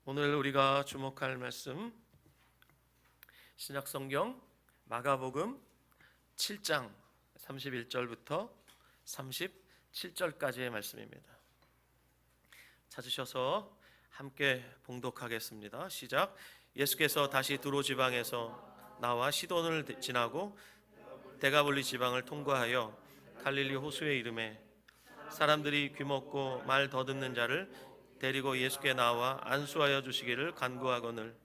오늘 우리가 주목할 말씀 신약성경 마가복음 7장 31절부터 37절까지의 말씀입니다. 찾으셔서 함께 봉독하겠습니다. 시작. 예수께서 다시 두로 지방에서 나와 시돈을 지나고 데가볼리 지방을 통과하여 갈릴리 호수에 이르매 사람들이 귀먹고 말 더듬는 자를 데리고 예수께 나와 안수하여 주시기를 간구하거늘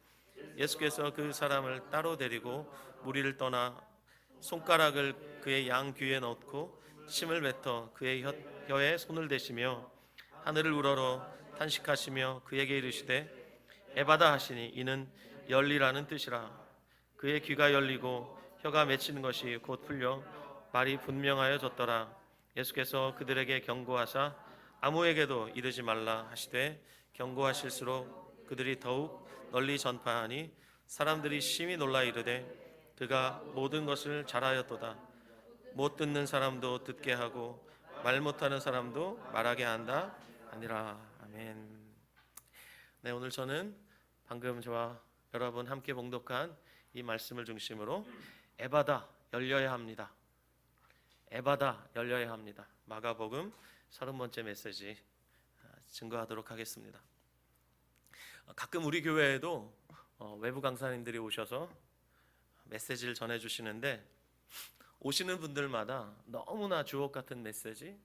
예수께서 그 사람을 따로 데리고 무리를 떠나 손가락을 그의 양 귀에 넣고 침을 뱉어 그의 혀에 손을 대시며 하늘을 우러러 탄식하시며 그에게 이르시되 에바다 하시니 이는 열리라는 뜻이라. 그의 귀가 열리고 혀가 맺히는 것이 곧 풀려 말이 분명하여졌더라. 예수께서 그들에게 경고하사 아무에게도 이르지 말라 하시되 경고하실수록 그들이 더욱 널리 전파하니 사람들이 심히 놀라 이르되 그가 모든 것을 잘하였도다. 못 듣는 사람도 듣게 하고 말 못하는 사람도 말하게 한다 아니라. 아멘. 네, 오늘 저는 방금 저와 여러분 함께 봉독한 이 말씀을 중심으로 에바다 열려야 합니다. 에바다 열려야 합니다. 마가복음 30번째 메시지 증거하도록 하겠습니다. 가끔 우리 교회에도 외부 강사님들이 오셔서 메시지를 전해주시는데 오시는 분들마다 너무나 주옥 같은 메시지,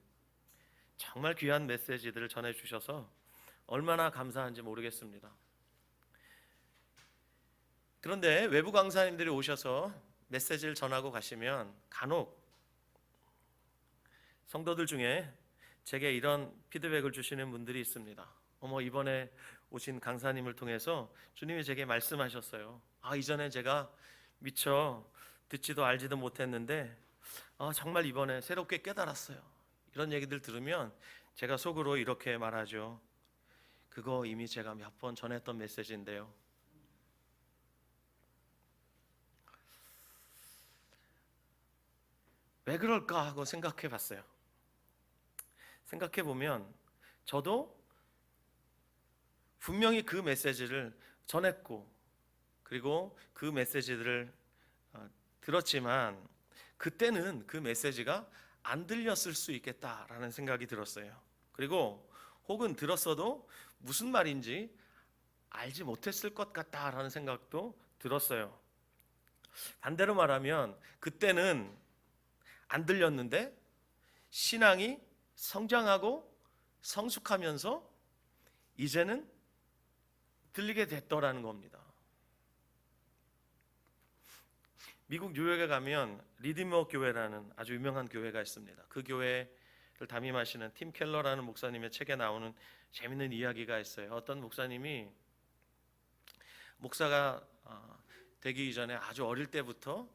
정말 귀한 메시지들을 전해주셔서 얼마나 감사한지 모르겠습니다. 그런데 외부 강사님들이 오셔서 메시지를 전하고 가시면 간혹 성도들 중에 제게 이런 피드백을 주시는 분들이 있습니다. 이번에 오신 강사님을 통해서 주님이 제게 말씀하셨어요. 이전에 제가 미처 듣지도 알지도 못했는데 정말 이번에 새롭게 깨달았어요. 이런 얘기들 들으면 제가 속으로 이렇게 말하죠. 그거 이미 제가 몇 번 전했던 메시지인데요. 왜 그럴까 하고 생각해 봤어요. 생각해 보면 저도 분명히 그 메시지를 전했고 그리고 그 메시지들을 들었지만 그때는 그 메시지가 안 들렸을 수 있겠다라는 생각이 들었어요. 그리고 혹은 들었어도 무슨 말인지 알지 못했을 것 같다라는 생각도 들었어요. 반대로 말하면 그때는 안 들렸는데 신앙이 성장하고 성숙하면서 이제는 들리게 됐더라는 겁니다. 미국 뉴욕에 가면 리디머 교회라는 아주 유명한 교회가 있습니다. 그 교회를 담임하시는 팀 켈러라는 목사님의 책에 나오는 재밌는 이야기가 있어요. 어떤 목사님이 목사가 되기 이전에 아주 어릴 때부터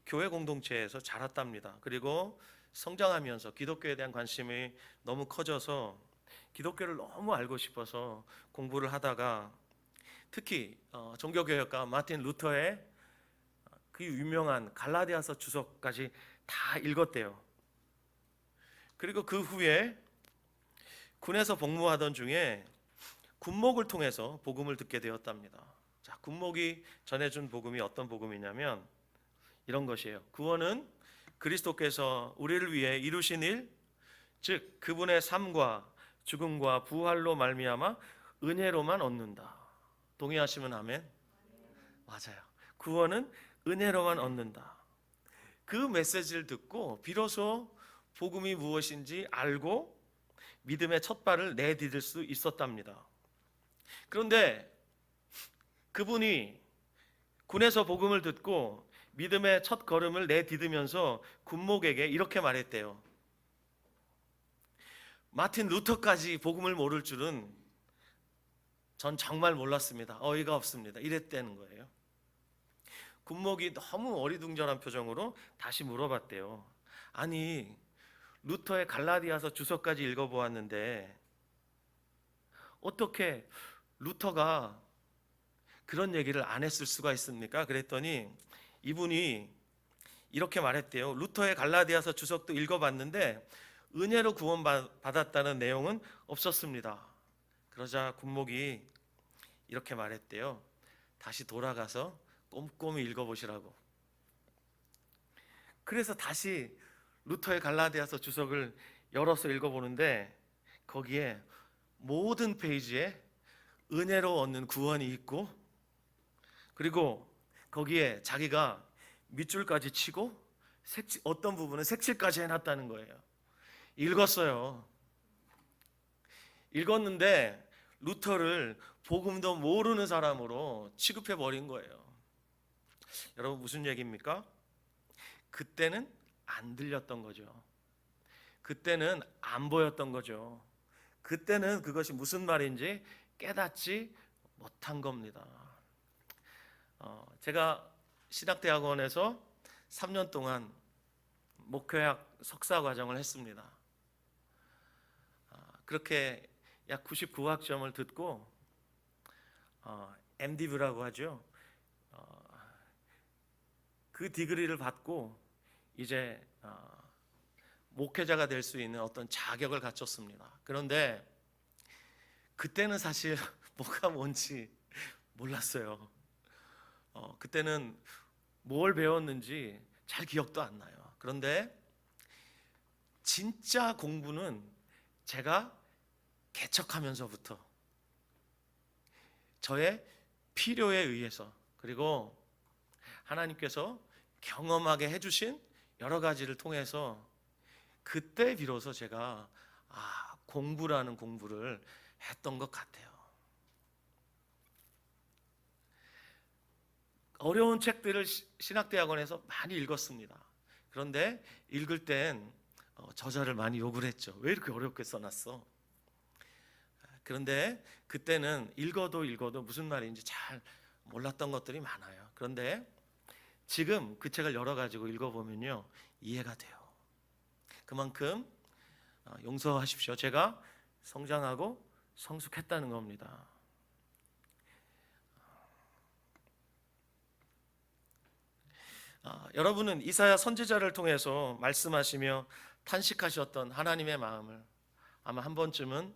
교회 공동체에서 자랐답니다. 그리고 성장하면서 기독교에 대한 관심이 너무 커져서 기독교를 너무 알고 싶어서 공부를 하다가 특히 종교개혁가 마틴 루터의 그 유명한 갈라디아서 주석까지 다 읽었대요. 그리고 그 후에 군에서 복무하던 중에 군목을 통해서 복음을 듣게 되었답니다. 자, 군목이 전해준 복음이 어떤 복음이냐면 이런 것이에요. 구원은 그리스도께서 우리를 위해 이루신 일, 즉 그분의 삶과 죽음과 부활로 말미암아 은혜로만 얻는다. 동의하시면 아멘. 맞아요. 구원은 은혜로만 얻는다. 그 메시지를 듣고 비로소 복음이 무엇인지 알고 믿음의 첫 발을 내디딜 수 있었답니다. 그런데 그분이 군에서 복음을 듣고 믿음의 첫 걸음을 내디디면서 군목에게 이렇게 말했대요. 마틴 루터까지 복음을 모를 줄은 전 정말 몰랐습니다. 어이가 없습니다. 이랬다는 거예요. 군목이 너무 어리둥절한 표정으로 다시 물어봤대요. 아니, 루터의 갈라디아서 주석까지 읽어보았는데 어떻게 루터가 그런 얘기를 안 했을 수가 있습니까? 그랬더니 이분이 이렇게 말했대요. 루터의 갈라디아서 주석도 읽어봤는데 은혜로 구원받았다는 내용은 없었습니다. 그러자 군목이 이렇게 말했대요. 다시 돌아가서 꼼꼼히 읽어보시라고. 그래서 다시 루터의 갈라디아서 주석을 열어서 읽어보는데 거기에 모든 페이지에 은혜로 얻는 구원이 있고, 그리고 거기에 자기가 밑줄까지 치고 어떤 부분은 색칠까지 해놨다는 거예요. 읽었어요. 읽었는데 루터를 복음도 모르는 사람으로 취급해 버린 거예요. 여러분, 무슨 얘기입니까? 그때는 안 들렸던 거죠. 그때는 안 보였던 거죠. 그때는 그것이 무슨 말인지 깨닫지 못한 겁니다. 제가 신학대학원에서 3년 동안 목회학 석사 과정을 했습니다. 그렇게 약 99학점을 듣고 MDiv라고 하죠. 그 디그리를 받고 이제 목회자가 될 수 있는 어떤 자격을 갖췄습니다. 그런데 그때는 사실 뭐가 뭔지 몰랐어요. 그때는 뭘 배웠는지 잘 기억도 안 나요. 그런데 진짜 공부는 제가 개척하면서부터 저의 필요에 의해서, 그리고 하나님께서 경험하게 해주신 여러 가지를 통해서 그때 비로소 제가 공부라는 공부를 했던 것 같아요. 어려운 책들을 신학대학원에서 많이 읽었습니다. 그런데 읽을 땐 저자를 많이 욕을 했죠. 왜 이렇게 어렵게 써놨어? 그런데 그때는 읽어도 무슨 말인지 잘 몰랐던 것들이 많아요. 그런데 지금 그 책을 열어가지고 읽어보면요, 이해가 돼요. 그만큼 용서하십시오. 제가 성장하고 성숙했다는 겁니다. 여러분은 이사야 선지자를 통해서 말씀하시며 탄식하셨던 하나님의 마음을 아마 한 번쯤은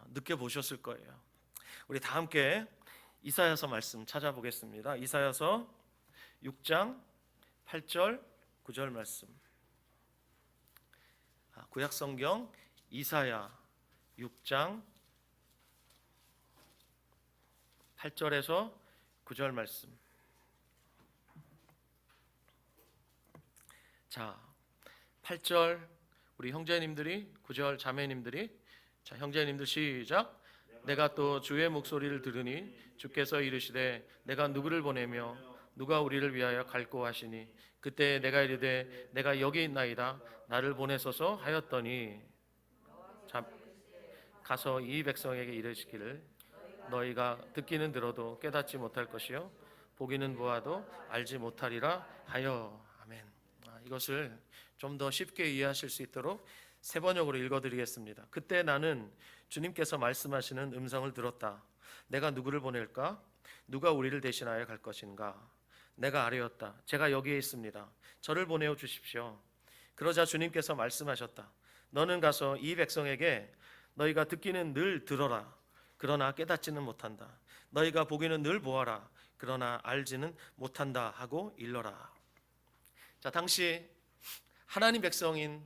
느껴보셨을 거예요. 우리 다 함께 이사야서 말씀 찾아보겠습니다. 이사야서 6장 8절 9절 말씀. 구약성경 이사야 6장 8절에서 9절 말씀. 자, 8절 우리 형제님들이, 9절 자매님들이. 자, 형제님들 시작. 내가 또 주의 목소리를 들으니 주께서 이르시되 내가 누구를 보내며 누가 우리를 위하여 갈고 하시니 그때 내가 이르되 내가 여기 있나이다 나를 보내소서 하였더니, 자, 가서 이 백성에게 이르시기를 너희가 듣기는 들어도 깨닫지 못할 것이요 보기는 보아도 알지 못하리라 하여. 아멘. 이것을 좀 더 쉽게 이해하실 수 있도록 세 번역으로 읽어드리겠습니다. 그때 나는 주님께서 말씀하시는 음성을 들었다. 내가 누구를 보낼까? 누가 우리를 대신하여 갈 것인가? 내가 아뢰었다. 제가 여기에 있습니다. 저를 보내어 주십시오. 그러자 주님께서 말씀하셨다. 너는 가서 이 백성에게 너희가 듣기는 늘 들어라. 그러나 깨닫지는 못한다. 너희가 보기는 늘 보아라. 그러나 알지는 못한다 하고 일러라. 자, 당시 하나님 백성인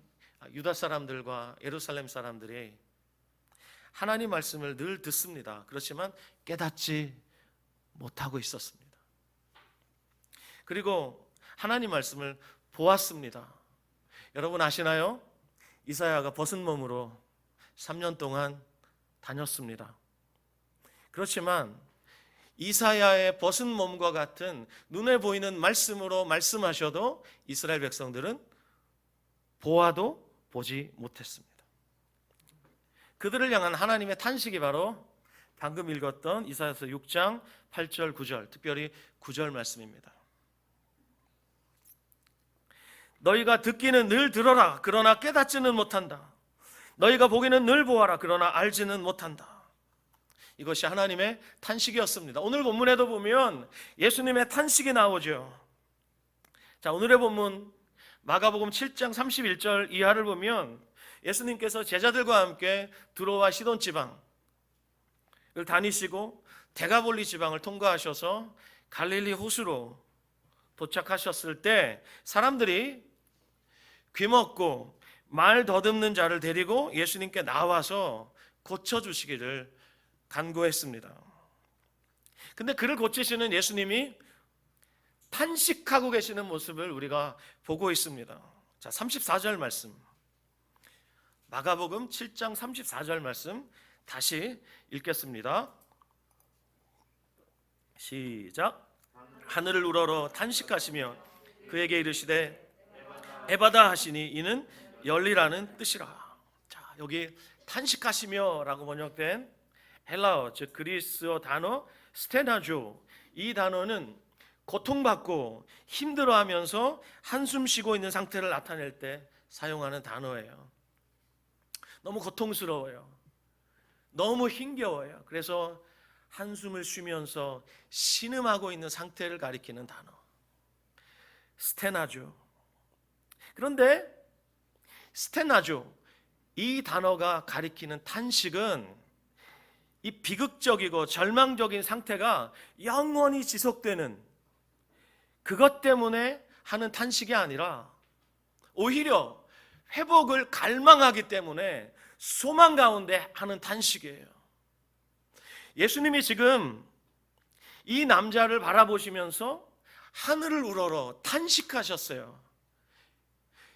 유다 사람들과 예루살렘 사람들이 하나님 말씀을 늘 듣습니다. 그렇지만 깨닫지 못하고 있었습니다. 그리고 하나님 말씀을 보았습니다. 여러분 아시나요? 이사야가 벗은 몸으로 3년 동안 다녔습니다. 그렇지만 이사야의 벗은 몸과 같은 눈에 보이는 말씀으로 말씀하셔도 이스라엘 백성들은 보아도 보지 못했습니다. 그들을 향한 하나님의 탄식이 바로 방금 읽었던 이사야서 6장 8절 9절, 특별히 9절 말씀입니다. 너희가 듣기는 늘 들어라. 그러나 깨닫지는 못한다. 너희가 보기는 늘 보아라. 그러나 알지는 못한다. 이것이 하나님의 탄식이었습니다. 오늘 본문에도 보면 예수님의 탄식이 나오죠. 자, 오늘의 본문 마가복음 7장 31절 이하를 보면 예수님께서 제자들과 함께 두로와 시돈 지방을 다니시고 대가볼리 지방을 통과하셔서 갈릴리 호수로 도착하셨을 때 사람들이 귀먹고 말 더듬는 자를 데리고 예수님께 나와서 고쳐주시기를 간구했습니다. 근데 그를 고치시는 예수님이 탄식하고 계시는 모습을 우리가 보고 있습니다. 자, 34절 말씀, 마가복음 7장 34절 말씀 다시 읽겠습니다. 시작. 하늘을 우러러 탄식하시며 그에게 이르시되 에바다 하시니 이는 열리라는 뜻이라. 자, 여기 탄식하시며 라고 번역된 헬라어, 즉 그리스어 단어 스테나조, 이 단어는 고통받고 힘들어하면서 한숨 쉬고 있는 상태를 나타낼 때 사용하는 단어예요. 너무 고통스러워요. 너무 힘겨워요. 그래서 한숨을 쉬면서 신음하고 있는 상태를 가리키는 단어 스테나조. 그런데 스테나조, 이 단어가 가리키는 탄식은 이 비극적이고 절망적인 상태가 영원히 지속되는 그것 때문에 하는 탄식이 아니라 오히려 회복을 갈망하기 때문에 소망 가운데 하는 탄식이에요. 예수님이 지금 이 남자를 바라보시면서 하늘을 우러러 탄식하셨어요.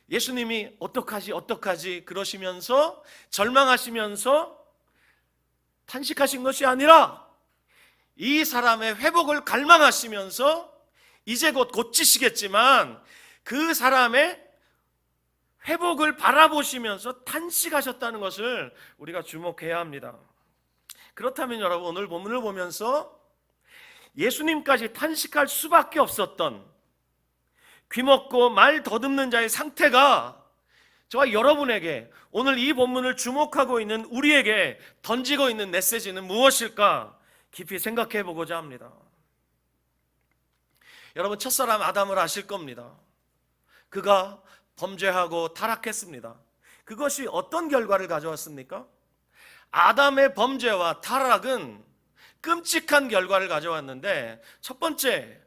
예수님이 어떡하지 그러시면서 절망하시면서 탄식하신 것이 아니라 이 사람의 회복을 갈망하시면서 이제 곧 고치시겠지만 그 사람의 회복을 바라보시면서 탄식하셨다는 것을 우리가 주목해야 합니다. 그렇다면 여러분, 오늘 본문을 보면서 예수님까지 탄식할 수밖에 없었던 귀먹고 말 더듬는 자의 상태가 저와 여러분에게, 오늘 이 본문을 주목하고 있는 우리에게 던지고 있는 메시지는 무엇일까 깊이 생각해 보고자 합니다. 여러분, 첫사람 아담을 아실 겁니다. 그가 범죄하고 타락했습니다. 그것이 어떤 결과를 가져왔습니까? 아담의 범죄와 타락은 끔찍한 결과를 가져왔는데, 첫 번째,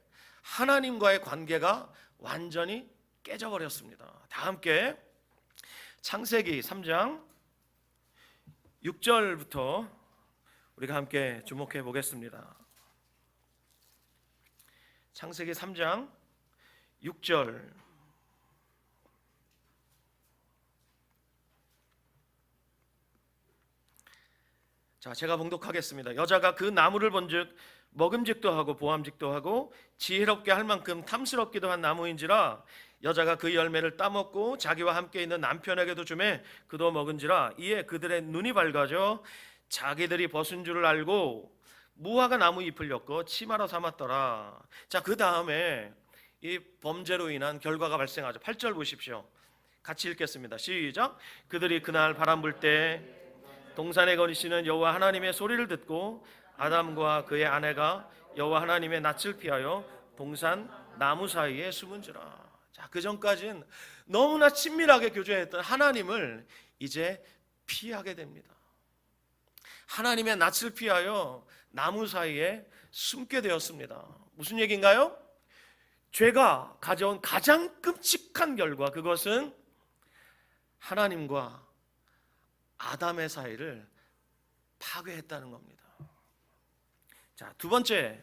하나님과의 관계가 완전히 깨져버렸습니다. 다 함께 창세기 3장 6절부터 우리가 함께 주목해 보겠습니다. 창세기 3장 6절. 자, 제가 봉독하겠습니다. 여자가 그 나무를 본즉 먹음직도 하고 보암직도 하고 지혜롭게 할 만큼 탐스럽기도 한 나무인지라 여자가 그 열매를 따먹고 자기와 함께 있는 남편에게도 주매 그도 먹은지라 이에 그들의 눈이 밝아져 자기들이 벗은 줄을 알고 무화과 나무 잎을 엮어 치마로 삼았더라. 자, 그 다음에 이 범죄로 인한 결과가 발생하죠. 8절 보십시오. 같이 읽겠습니다. 시작. 그들이 그날 바람 불 때 동산에 거니시는 여호와 하나님의 소리를 듣고 아담과 그의 아내가 여호와 하나님의 낯을 피하여 동산 나무 사이에 숨은지라. 자, 그 전까지는 너무나 친밀하게 교제했던 하나님을 이제 피하게 됩니다. 하나님의 낯을 피하여 나무 사이에 숨게 되었습니다. 무슨 얘기인가요? 죄가 가져온 가장 끔찍한 결과, 그것은 하나님과 아담의 사이를 파괴했다는 겁니다. 자, 두 번째,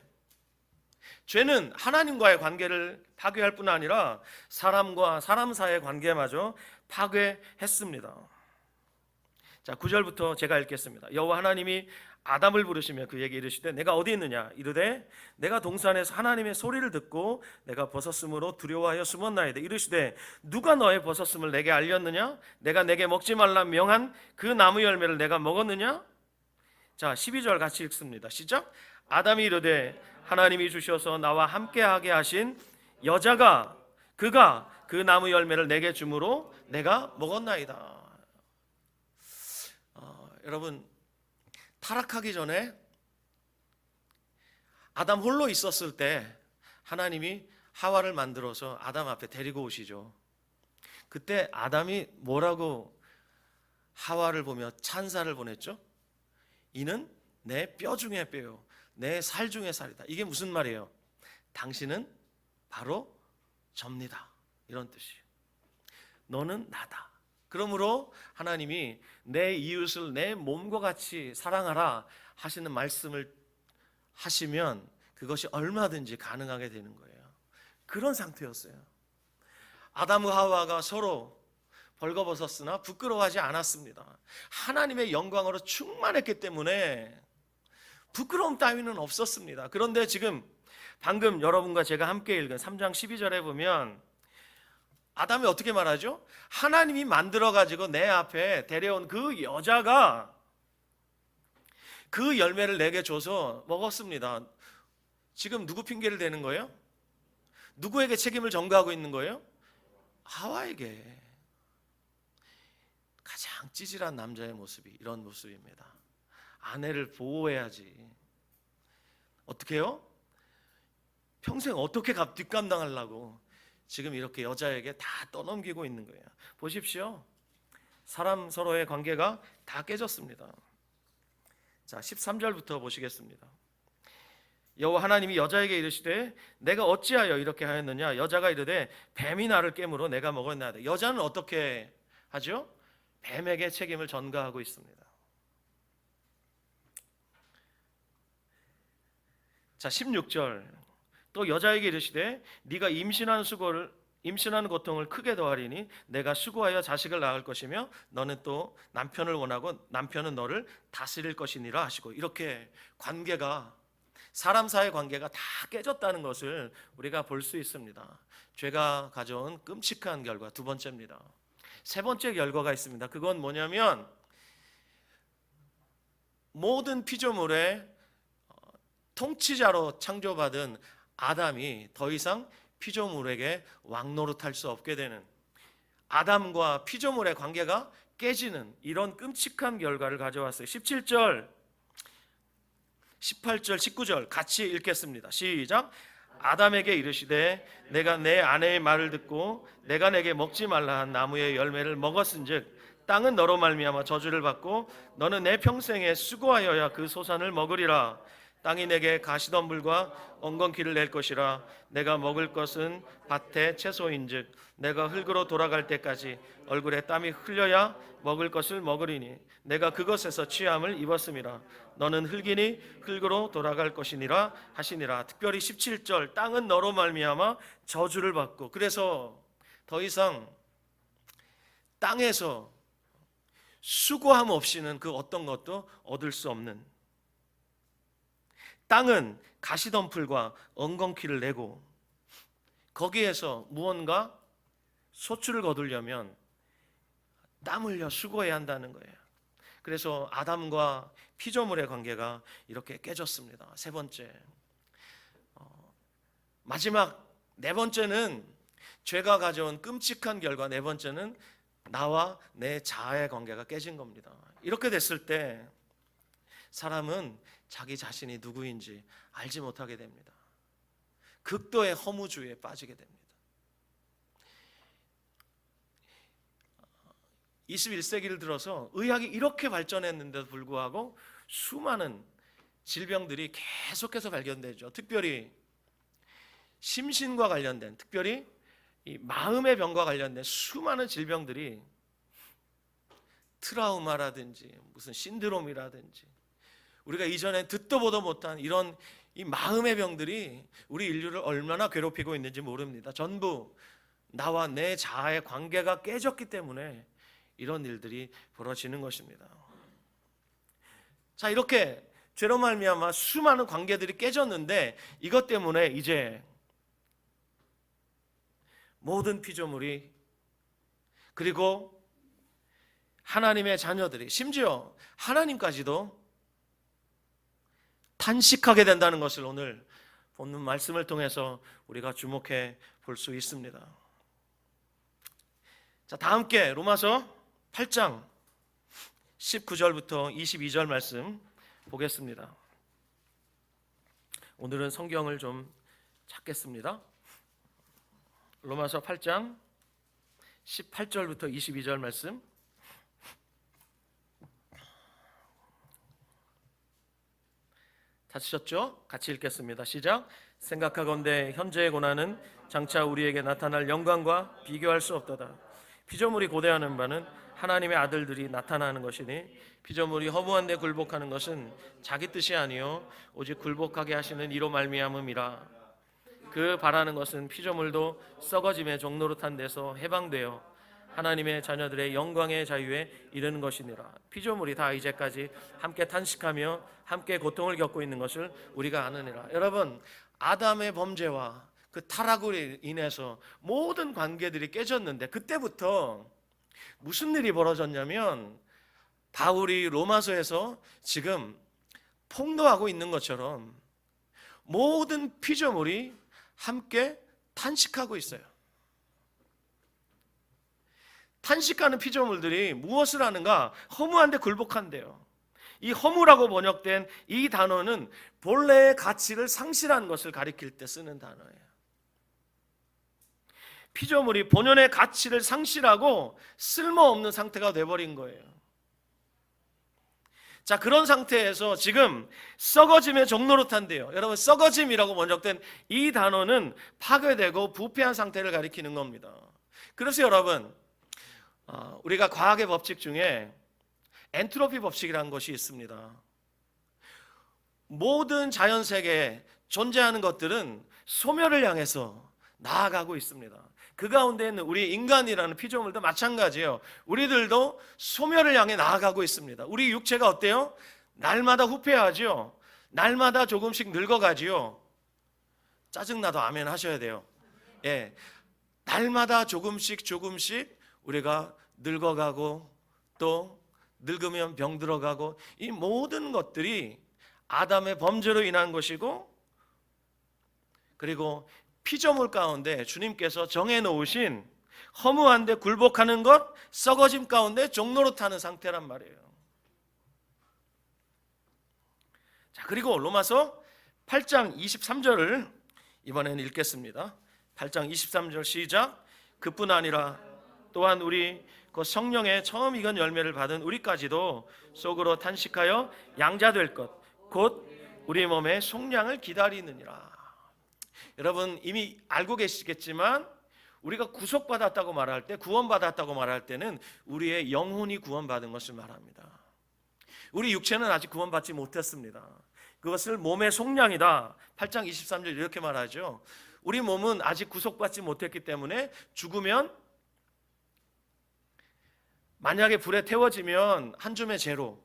죄는 하나님과의 관계를 파괴할 뿐 아니라 사람과 사람 사이의 관계마저 파괴했습니다. 자, 9절부터 제가 읽겠습니다. 여호와 하나님이 아담을 부르시며 그에게 이르시되 내가 어디 있느냐? 이르되 내가 동산에서 하나님의 소리를 듣고 내가 벗었으므로 두려워하여 숨었나이다. 이르시되 누가 너의 벗었음을 내게 알렸느냐? 내가 내게 먹지 말라 명한 그 나무 열매를 내가 먹었느냐? 자, 12절 같이 읽습니다. 시작. 아담이 이르되 하나님이 주셔서 나와 함께하게 하신 여자가 그가 그 나무 열매를 내게 주므로 내가 먹었나이다. 여러분, 타락하기 전에 아담 홀로 있었을 때 하나님이 하와를 만들어서 아담 앞에 데리고 오시죠. 그때 아담이 뭐라고 하와를 보며 찬사를 보냈죠? 이는 내 뼈 중에 뼈요, 내 살 중에 살이다. 이게 무슨 말이에요? 당신은 바로 접니다, 이런 뜻이에요. 너는 나다. 그러므로 하나님이 내 이웃을 내 몸과 같이 사랑하라 하시는 말씀을 하시면 그것이 얼마든지 가능하게 되는 거예요. 그런 상태였어요. 아담과 하와가 서로 벌거벗었으나 부끄러워하지 않았습니다. 하나님의 영광으로 충만했기 때문에 부끄러움 따위는 없었습니다. 그런데 지금 방금 여러분과 제가 함께 읽은 3장 12절에 보면 아담이 어떻게 말하죠? 하나님이 만들어가지고 내 앞에 데려온 그 여자가 그 열매를 내게 줘서 먹었습니다. 지금 누구 핑계를 대는 거예요? 누구에게 책임을 전가하고 있는 거예요? 하와에게. 가장 찌질한 남자의 모습이 이런 모습입니다. 아내를 보호해야지. 어떻게 해요? 평생 어떻게 뒷감당하려고 지금 이렇게 여자에게 다 떠넘기고 있는 거예요. 보십시오. 사람 서로의 관계가 다 깨졌습니다. 자, 13절부터 보시겠습니다. 여호와 하나님이 여자에게 이르시되 내가 어찌하여 이렇게 하였느냐? 여자가 이르되 뱀이 나를 깨물어 내가 먹었나이다. 여자는 어떻게 하죠? 뱀에게 책임을 전가하고 있습니다. 자, 16절 또 여자에게 이르시되 네가 임신하는 고통을 크게 더하리니 내가 수고하여 자식을 낳을 것이며 너는 또 남편을 원하고 남편은 너를 다스릴 것이니라 하시고, 이렇게 관계가, 사람 사이의 관계가 다 깨졌다는 것을 우리가 볼 수 있습니다. 죄가 가져온 끔찍한 결과, 두 번째입니다. 세 번째 결과가 있습니다. 그건 뭐냐면 모든 피조물의 통치자로 창조받은 아담이 더 이상 피조물에게 왕노릇할 수 없게 되는, 아담과 피조물의 관계가 깨지는 이런 끔찍한 결과를 가져왔어요. 17절, 18절, 19절 같이 읽겠습니다. 시작. 아담에게 이르시되 내가 내 아내의 말을 듣고 내가 내게 먹지 말라 한 나무의 열매를 먹었은즉 땅은 너로 말미암아 저주를 받고 너는 내 평생에 수고하여야 그 소산을 먹으리라. 땅이 내게 가시덤불과 엉겅퀴를 낼 것이라. 내가 먹을 것은 밭의 채소인즉 내가 흙으로 돌아갈 때까지 얼굴에 땀이 흘려야 먹을 것을 먹으리니 내가 그것에서 취함을 입었음이라. 너는 흙이니 흙으로 돌아갈 것이니라 하시니라. 특별히 17절 땅은 너로 말미암아 저주를 받고, 그래서 더 이상 땅에서 수고함 없이는 그 어떤 것도 얻을 수 없는, 땅은 가시덤불과 엉겅퀴를 내고 거기에서 무언가 소출을 거두려면 땀 흘려 수고해야 한다는 거예요. 그래서 아담과 피조물의 관계가 이렇게 깨졌습니다. 세 번째, 마지막 네 번째는 죄가 가져온 끔찍한 결과, 네 번째는 나와 내 자아의 관계가 깨진 겁니다. 이렇게 됐을 때 사람은 자기 자신이 누구인지 알지 못하게 됩니다. 극도의 허무주의에 빠지게 됩니다. 21세기를 들어서 의학이 이렇게 발전했는데도 불구하고 수많은 질병들이 계속해서 발견되죠. 특별히 심신과 관련된, 특별히 이 마음의 병과 관련된 수많은 질병들이, 트라우마라든지 무슨 신드롬이라든지 우리가 이전에 듣도 보도 못한 이런 이 마음의 병들이 우리 인류를 얼마나 괴롭히고 있는지 모릅니다. 전부 나와 내 자아의 관계가 깨졌기 때문에 이런 일들이 벌어지는 것입니다. 자, 이렇게 죄로 말미암아 수많은 관계들이 깨졌는데 이것 때문에 이제 모든 피조물이, 그리고 하나님의 자녀들이, 심지어 하나님까지도 탄식하게 된다는 것을 오늘 본문 말씀을 통해서 우리가 주목해 볼 수 있습니다. 자, 다 함께 로마서 8장 19절부터 22절 말씀 보겠습니다. 오늘은 성경을 좀 찾겠습니다. 로마서 8장 18절부터 22절 말씀. 찾으셨죠? 같이 읽겠습니다. 시작. 생각하건대 현재의 고난은 장차 우리에게 나타날 영광과 비교할 수 없도다. 피조물이 고대하는 바는 하나님의 아들들이 나타나는 것이니 피조물이 허무한 데 굴복하는 것은 자기 뜻이 아니요 오직 굴복하게 하시는 이로 말미암음이라. 그 바라는 것은 피조물도 썩어짐의 종로로 탄 데서 해방되어 하나님의 자녀들의 영광의 자유에 이르는 것이니라. 피조물이 다 이제까지 함께 탄식하며 함께 고통을 겪고 있는 것을 우리가 아느니라. 여러분, 아담의 범죄와 그 타락으로 인해서 모든 관계들이 깨졌는데, 그때부터 무슨 일이 벌어졌냐면 바울이 로마서에서 지금 폭로하고 있는 것처럼 모든 피조물이 함께 탄식하고 있어요. 탄식하는 피조물들이 무엇을 하는가? 허무한 데 굴복한대요. 이 허무라고 번역된 이 단어는 본래의 가치를 상실한 것을 가리킬 때 쓰는 단어예요. 피조물이 본연의 가치를 상실하고 쓸모없는 상태가 돼버린 거예요. 자, 그런 상태에서 지금 썩어짐의 종로로 탄대요. 여러분, 썩어짐이라고 번역된 이 단어는 파괴되고 부패한 상태를 가리키는 겁니다. 그래서 여러분, 우리가 과학의 법칙 중에 엔트로피 법칙이라는 것이 있습니다. 모든 자연 세계에 존재하는 것들은 소멸을 향해서 나아가고 있습니다. 그 가운데 있는 우리 인간이라는 피조물도 마찬가지예요. 우리들도 소멸을 향해 나아가고 있습니다. 우리 육체가 어때요? 날마다 후퇴하죠. 날마다 조금씩 늙어가지요. 짜증나도 아멘 하셔야 돼요. 예, 날마다 조금씩 우리가 늙어가고 또 늙으면 병들어가고, 이 모든 것들이 아담의 범죄로 인한 것이고, 그리고 피조물 가운데 주님께서 정해놓으신 허무한 데 굴복하는 것, 썩어짐 가운데 종로로 타는 상태란 말이에요. 자, 그리고 로마서 8장 23절을 이번에는 읽겠습니다. 8장 23절 시작. 그뿐 아니라 또한 우리 그 성령의 처음 익은 열매를 받은 우리까지도 속으로 탄식하여 양자될 것 곧 우리 몸의 속량을 기다리느니라. 여러분, 이미 알고 계시겠지만 우리가 구속받았다고 말할 때, 구원받았다고 말할 때는 우리의 영혼이 구원받은 것을 말합니다. 우리 육체는 아직 구원받지 못했습니다. 그것을 몸의 속량이다. 8장 23절 이렇게 말하죠. 우리 몸은 아직 구속받지 못했기 때문에 죽으면, 만약에 불에 태워지면 한 줌의 재로,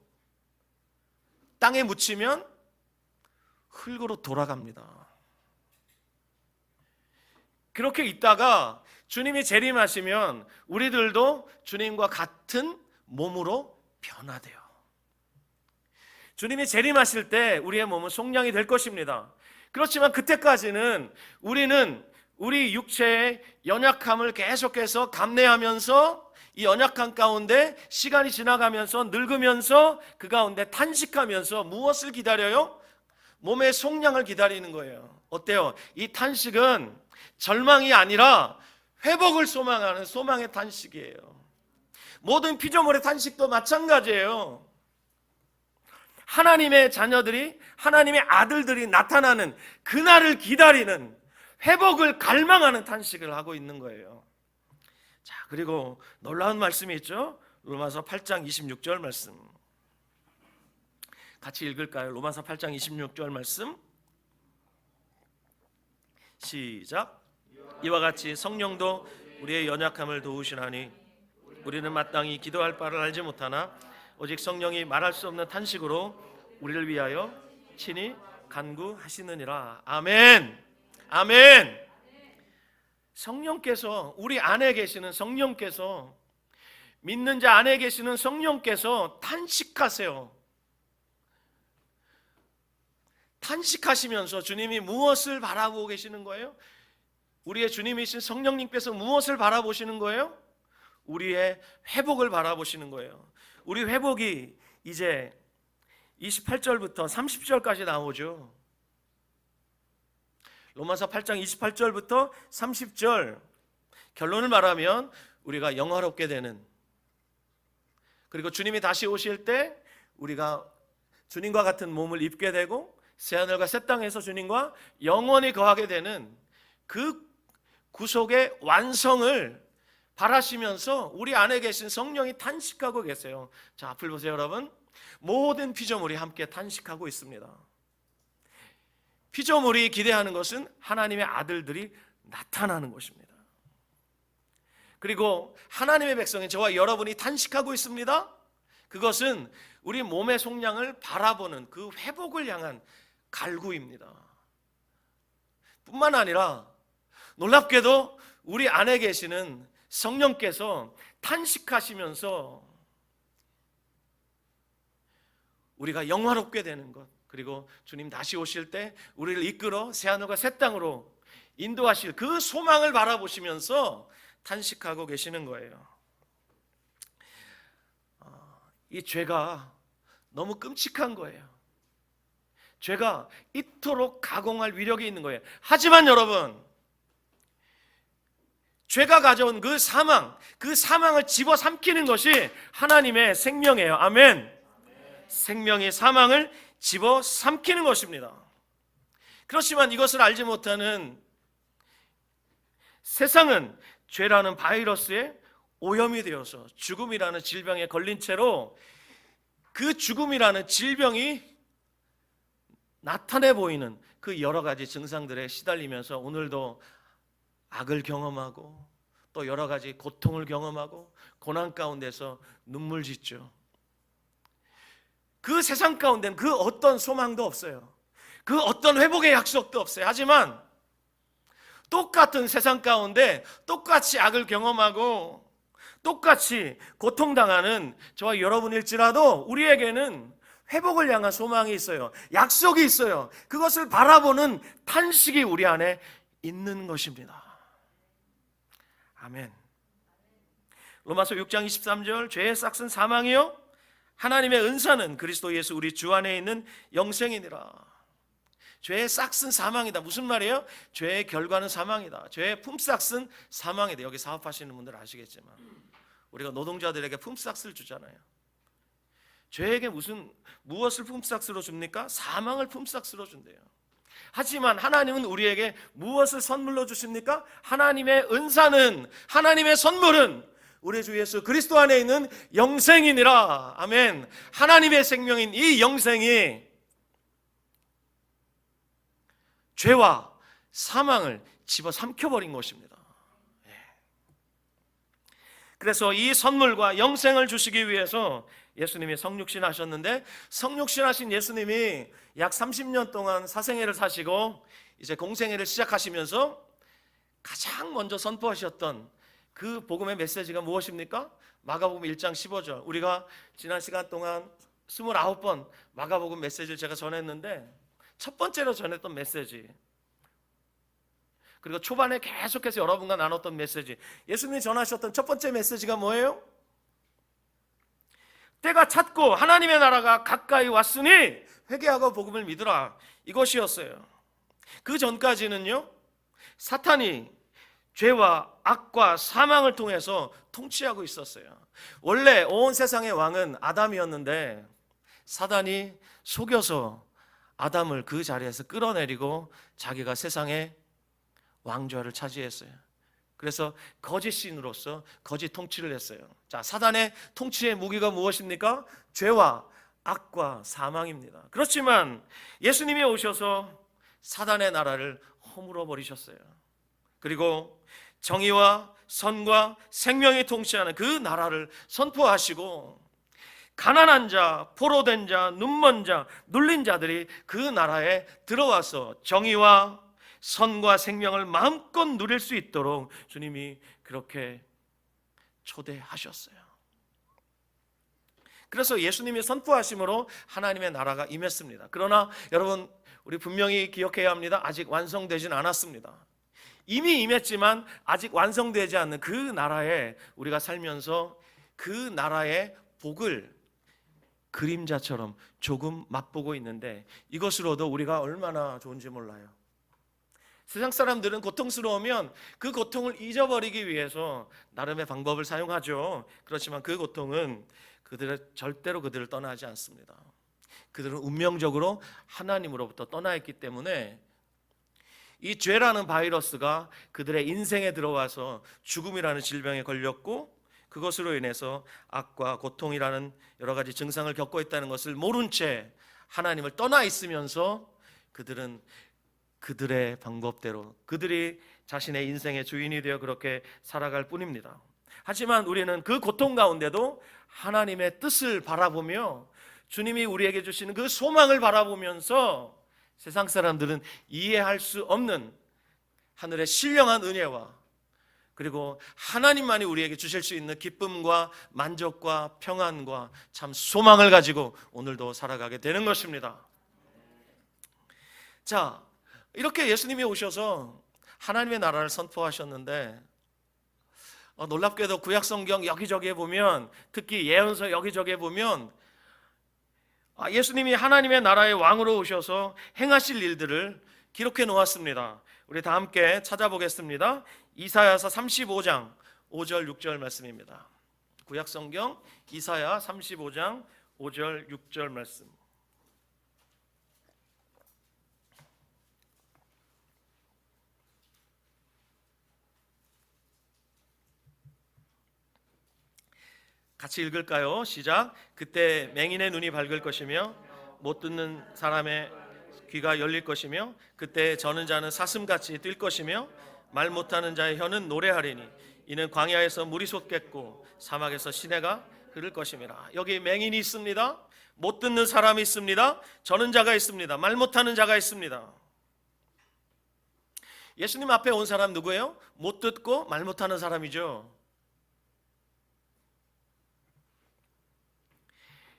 땅에 묻히면 흙으로 돌아갑니다. 그렇게 있다가 주님이 재림하시면 우리들도 주님과 같은 몸으로 변화돼요. 주님이 재림하실 때 우리의 몸은 속량이 될 것입니다. 그렇지만 그때까지는 우리는 우리 육체의 연약함을 계속해서 감내하면서, 이 연약함 가운데 시간이 지나가면서 늙으면서 그 가운데 탄식하면서 무엇을 기다려요? 몸의 속량을 기다리는 거예요. 어때요? 이 탄식은 절망이 아니라 회복을 소망하는 소망의 탄식이에요. 모든 피조물의 탄식도 마찬가지예요. 하나님의 자녀들이, 하나님의 아들들이 나타나는 그날을 기다리는, 회복을 갈망하는 탄식을 하고 있는 거예요. 자, 그리고 놀라운 말씀이 있죠. 로마서 8장 26절 말씀 같이 읽을까요? 로마서 8장 26절 말씀 시작. 이와 같이 성령도 우리의 연약함을 도우시나니 우리는 마땅히 기도할 바를 알지 못하나 오직 성령이 말할 수 없는 탄식으로 우리를 위하여 친히 간구하시느니라. 아멘. 아멘. 성령께서, 우리 안에 계시는 성령께서, 믿는 자 안에 계시는 성령께서 탄식하세요. 탄식하시면서 주님이 무엇을 바라보고 계시는 거예요? 우리의 주님이신 성령님께서 무엇을 바라보시는 거예요? 우리의 회복을 바라보시는 거예요. 우리 회복이 이제 28절부터 30절까지 나오죠. 로마서 8장 28절부터 30절, 결론을 말하면 우리가 영화롭게 되는, 그리고 주님이 다시 오실 때 우리가 주님과 같은 몸을 입게 되고 새하늘과 새 땅에서 주님과 영원히 거하게 되는 그 구속의 완성을 바라시면서 우리 안에 계신 성령이 탄식하고 계세요. 자, 앞을 보세요, 여러분. 모든 피조물이 함께 탄식하고 있습니다. 피조물이 기대하는 것은 하나님의 아들들이 나타나는 것입니다. 그리고 하나님의 백성인 저와 여러분이 탄식하고 있습니다. 그것은 우리 몸의 속량을 바라보는 그 회복을 향한 갈구입니다. 뿐만 아니라 놀랍게도 우리 안에 계시는 성령께서 탄식하시면서 우리가 영화롭게 되는 것, 그리고 주님 다시 오실 때 우리를 이끌어 새하늘과 새 땅으로 인도하실 그 소망을 바라보시면서 탄식하고 계시는 거예요. 이 죄가 너무 끔찍한 거예요. 죄가 이토록 가공할 위력이 있는 거예요. 하지만 여러분, 죄가 가져온 그 사망을 집어삼키는 것이 하나님의 생명이에요. 아멘. 생명이 사망을 집어삼키는 것입니다. 그렇지만 이것을 알지 못하는 세상은 죄라는 바이러스에 오염이 되어서 죽음이라는 질병에 걸린 채로 그 죽음이라는 질병이 나타내 보이는 그 여러 가지 증상들에 시달리면서 오늘도 악을 경험하고 또 여러 가지 고통을 경험하고 고난 가운데서 눈물 짓죠. 그 세상 가운데는 그 어떤 소망도 없어요. 그 어떤 회복의 약속도 없어요. 하지만 똑같은 세상 가운데 똑같이 악을 경험하고 똑같이 고통당하는 저와 여러분일지라도 우리에게는 회복을 향한 소망이 있어요. 약속이 있어요. 그것을 바라보는 탄식이 우리 안에 있는 것입니다. 아멘. 로마서 6장 23절 죄의 싹은 사망이요 하나님의 은사는 그리스도 예수 우리 주 안에 있는 영생이니라. 죄의 싹은 사망이다. 무슨 말이에요? 죄의 결과는 사망이다. 죄의 품삯은 사망이다. 여기 사업하시는 분들 아시겠지만 우리가 노동자들에게 품삯을 주잖아요. 죄에게 무엇을 품삯으로 줍니까? 사망을 품삯으로 준대요. 하지만 하나님은 우리에게 무엇을 선물로 주십니까? 하나님의 은사는, 하나님의 선물은 우리 주 예수 그리스도 안에 있는 영생이니라. 아멘. 하나님의 생명인 이 영생이 죄와 사망을 집어삼켜버린 것입니다. 그래서 이 선물과 영생을 주시기 위해서 예수님이 성육신 하셨는데, 성육신 하신 예수님이 약 30년 동안 사생애를 사시고 이제 공생애를 시작하시면서 가장 먼저 선포하셨던 그 복음의 메시지가 무엇입니까? 마가복음 1장 15절. 우리가 지난 시간 동안 29번 마가복음 메시지를 제가 전했는데 첫 번째로 전했던 메시지, 그리고 초반에 계속해서 여러분과 나눴던 메시지, 예수님이 전하셨던 첫 번째 메시지가 뭐예요? 때가 찼고 하나님의 나라가 가까이 왔으니 회개하고 복음을 믿으라, 이것이었어요. 그 전까지는요, 사탄이 죄와 악과 사망을 통해서 통치하고 있었어요. 원래 온 세상의 왕은 아담이었는데 사단이 속여서 아담을 그 자리에서 끌어내리고 자기가 세상의 왕좌를 차지했어요. 그래서 거짓 신으로서 거짓 통치를 했어요. 자, 사단의 통치의 무기가 무엇입니까? 죄와 악과 사망입니다. 그렇지만 예수님이 오셔서 사단의 나라를 허물어 버리셨어요. 그리고 정의와 선과 생명이 통치하는 그 나라를 선포하시고 가난한 자, 포로된 자, 눈먼 자, 눌린 자들이 그 나라에 들어와서 정의와 선과 생명을 마음껏 누릴 수 있도록 주님이 그렇게 초대하셨어요. 그래서 예수님이 선포하심으로 하나님의 나라가 임했습니다. 그러나 여러분, 우리 분명히 기억해야 합니다. 아직 완성되진 않았습니다. 이미 임했지만 아직 완성되지 않는 그 나라에 우리가 살면서 그 나라의 복을 그림자처럼 조금 맛보고 있는데, 이것으로도 우리가 얼마나 좋은지 몰라요. 세상 사람들은 고통스러우면 그 고통을 잊어버리기 위해서 나름의 방법을 사용하죠. 그렇지만 그 고통은 절대로 그들을 떠나지 않습니다. 그들은 운명적으로 하나님으로부터 떠나 있기 때문에 이 죄라는 바이러스가 그들의 인생에 들어와서 죽음이라는 질병에 걸렸고, 그것으로 인해서 악과 고통이라는 여러 가지 증상을 겪고 있다는 것을 모른 채 하나님을 떠나 있으면서 그들은 그들의 방법대로 그들이 자신의 인생의 주인이 되어 그렇게 살아갈 뿐입니다. 하지만 우리는 그 고통 가운데도 하나님의 뜻을 바라보며 주님이 우리에게 주시는 그 소망을 바라보면서 세상 사람들은 이해할 수 없는 하늘의 신령한 은혜와 그리고 하나님만이 우리에게 주실 수 있는 기쁨과 만족과 평안과 참 소망을 가지고 오늘도 살아가게 되는 것입니다. 자, 이렇게 예수님이 오셔서 하나님의 나라를 선포하셨는데, 놀랍게도 구약성경 여기저기에 보면, 특히 예언서 여기저기에 보면 예수님이 하나님의 나라의 왕으로 오셔서 행하실 일들을 기록해 놓았습니다. 우리 다 함께 찾아보겠습니다. 이사야서 35장 5절 6절 말씀입니다. 구약성경 이사야 35장 5절 6절 말씀. 같이 읽을까요? 시작. 그때 맹인의 눈이 밝을 것이며 못 듣는 사람의 귀가 열릴 것이며 그때 저는 자는 사슴같이 뛸 것이며 말 못하는 자의 혀는 노래하리니 이는 광야에서 물이 솟겠고 사막에서 시내가 흐를 것임이라. 여기 맹인이 있습니다. 못 듣는 사람이 있습니다. 저는 자가 있습니다. 말 못하는 자가 있습니다. 예수님 앞에 온 사람 누구예요? 못 듣고 말 못하는 사람이죠.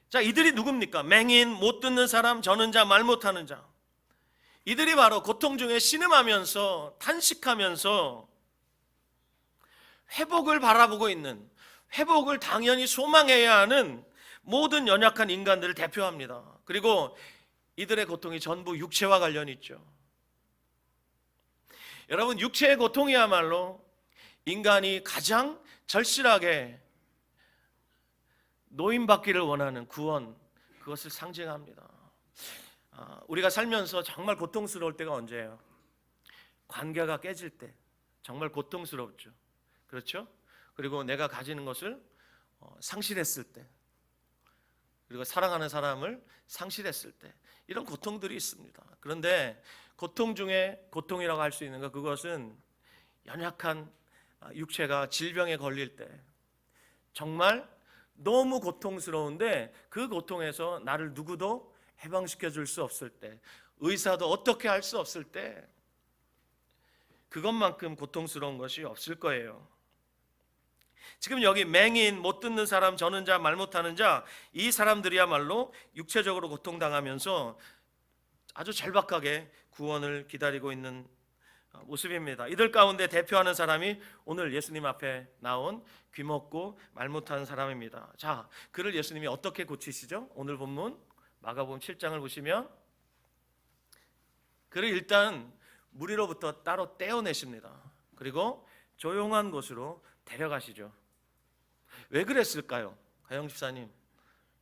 자, 이들이 누굽니까? 맹인, 못 듣는 사람, 저는 자, 말 못하는 자. 이들이 바로 고통 중에 신음하면서 탄식하면서 회복을 바라보고 있는, 회복을 당연히 소망해야 하는 모든 연약한 인간들을 대표합니다. 그리고 이들의 고통이 전부 육체와 관련이 있죠. 여러분, 육체의 고통이야말로 인간이 가장 절실하게 노임받기를 원하는 구원, 그것을 상징합니다. 우리가 살면서 정말 고통스러울 때가 언제예요? 관계가 깨질 때 정말 고통스럽죠. 그렇죠? 그리고 내가 가지는 것을 상실했을 때, 그리고 사랑하는 사람을 상실했을 때, 이런 고통들이 있습니다. 그런데 고통 중에 고통이라고 할 수 있는 것, 그것은 연약한 육체가 질병에 걸릴 때, 정말 너무 고통스러운데 그 고통에서 나를 누구도 해방시켜 줄 수 없을 때, 의사도 어떻게 할 수 없을 때, 그것만큼 고통스러운 것이 없을 거예요. 지금 여기 맹인, 못 듣는 사람, 저는 자, 말 못하는 자, 이 사람들이야말로 육체적으로 고통당하면서 아주 절박하게 구원을 기다리고 있는 모습입니다. 이들 가운데 대표하는 사람이 오늘 예수님 앞에 나온 귀먹고 말 못하는 사람입니다. 자, 그를 예수님이 어떻게 고치시죠? 오늘 본문 마가복음 7장을 보시면 그를 일단 무리로부터 따로 떼어내십니다. 그리고 조용한 곳으로 데려가시죠. 왜 그랬을까요? 가영 집사님,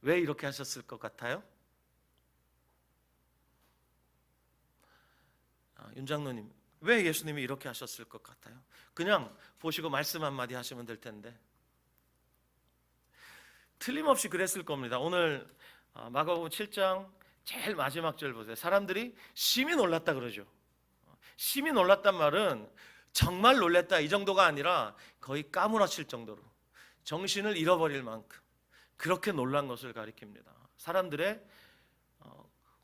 왜 이렇게 하셨을 것 같아요? 윤 장로님, 왜 예수님이 이렇게 하셨을 것 같아요? 그냥 보시고 말씀 한마디 하시면 될 텐데. 틀림없이 그랬을 겁니다. 오늘 마가복음 7장 제일 마지막 절 보세요. 사람들이 심히 놀랐다 그러죠. 심히 놀랐단 말은 정말 놀랬다 이 정도가 아니라 거의 까무러칠 정도로 정신을 잃어버릴 만큼 그렇게 놀란 것을 가리킵니다. 사람들의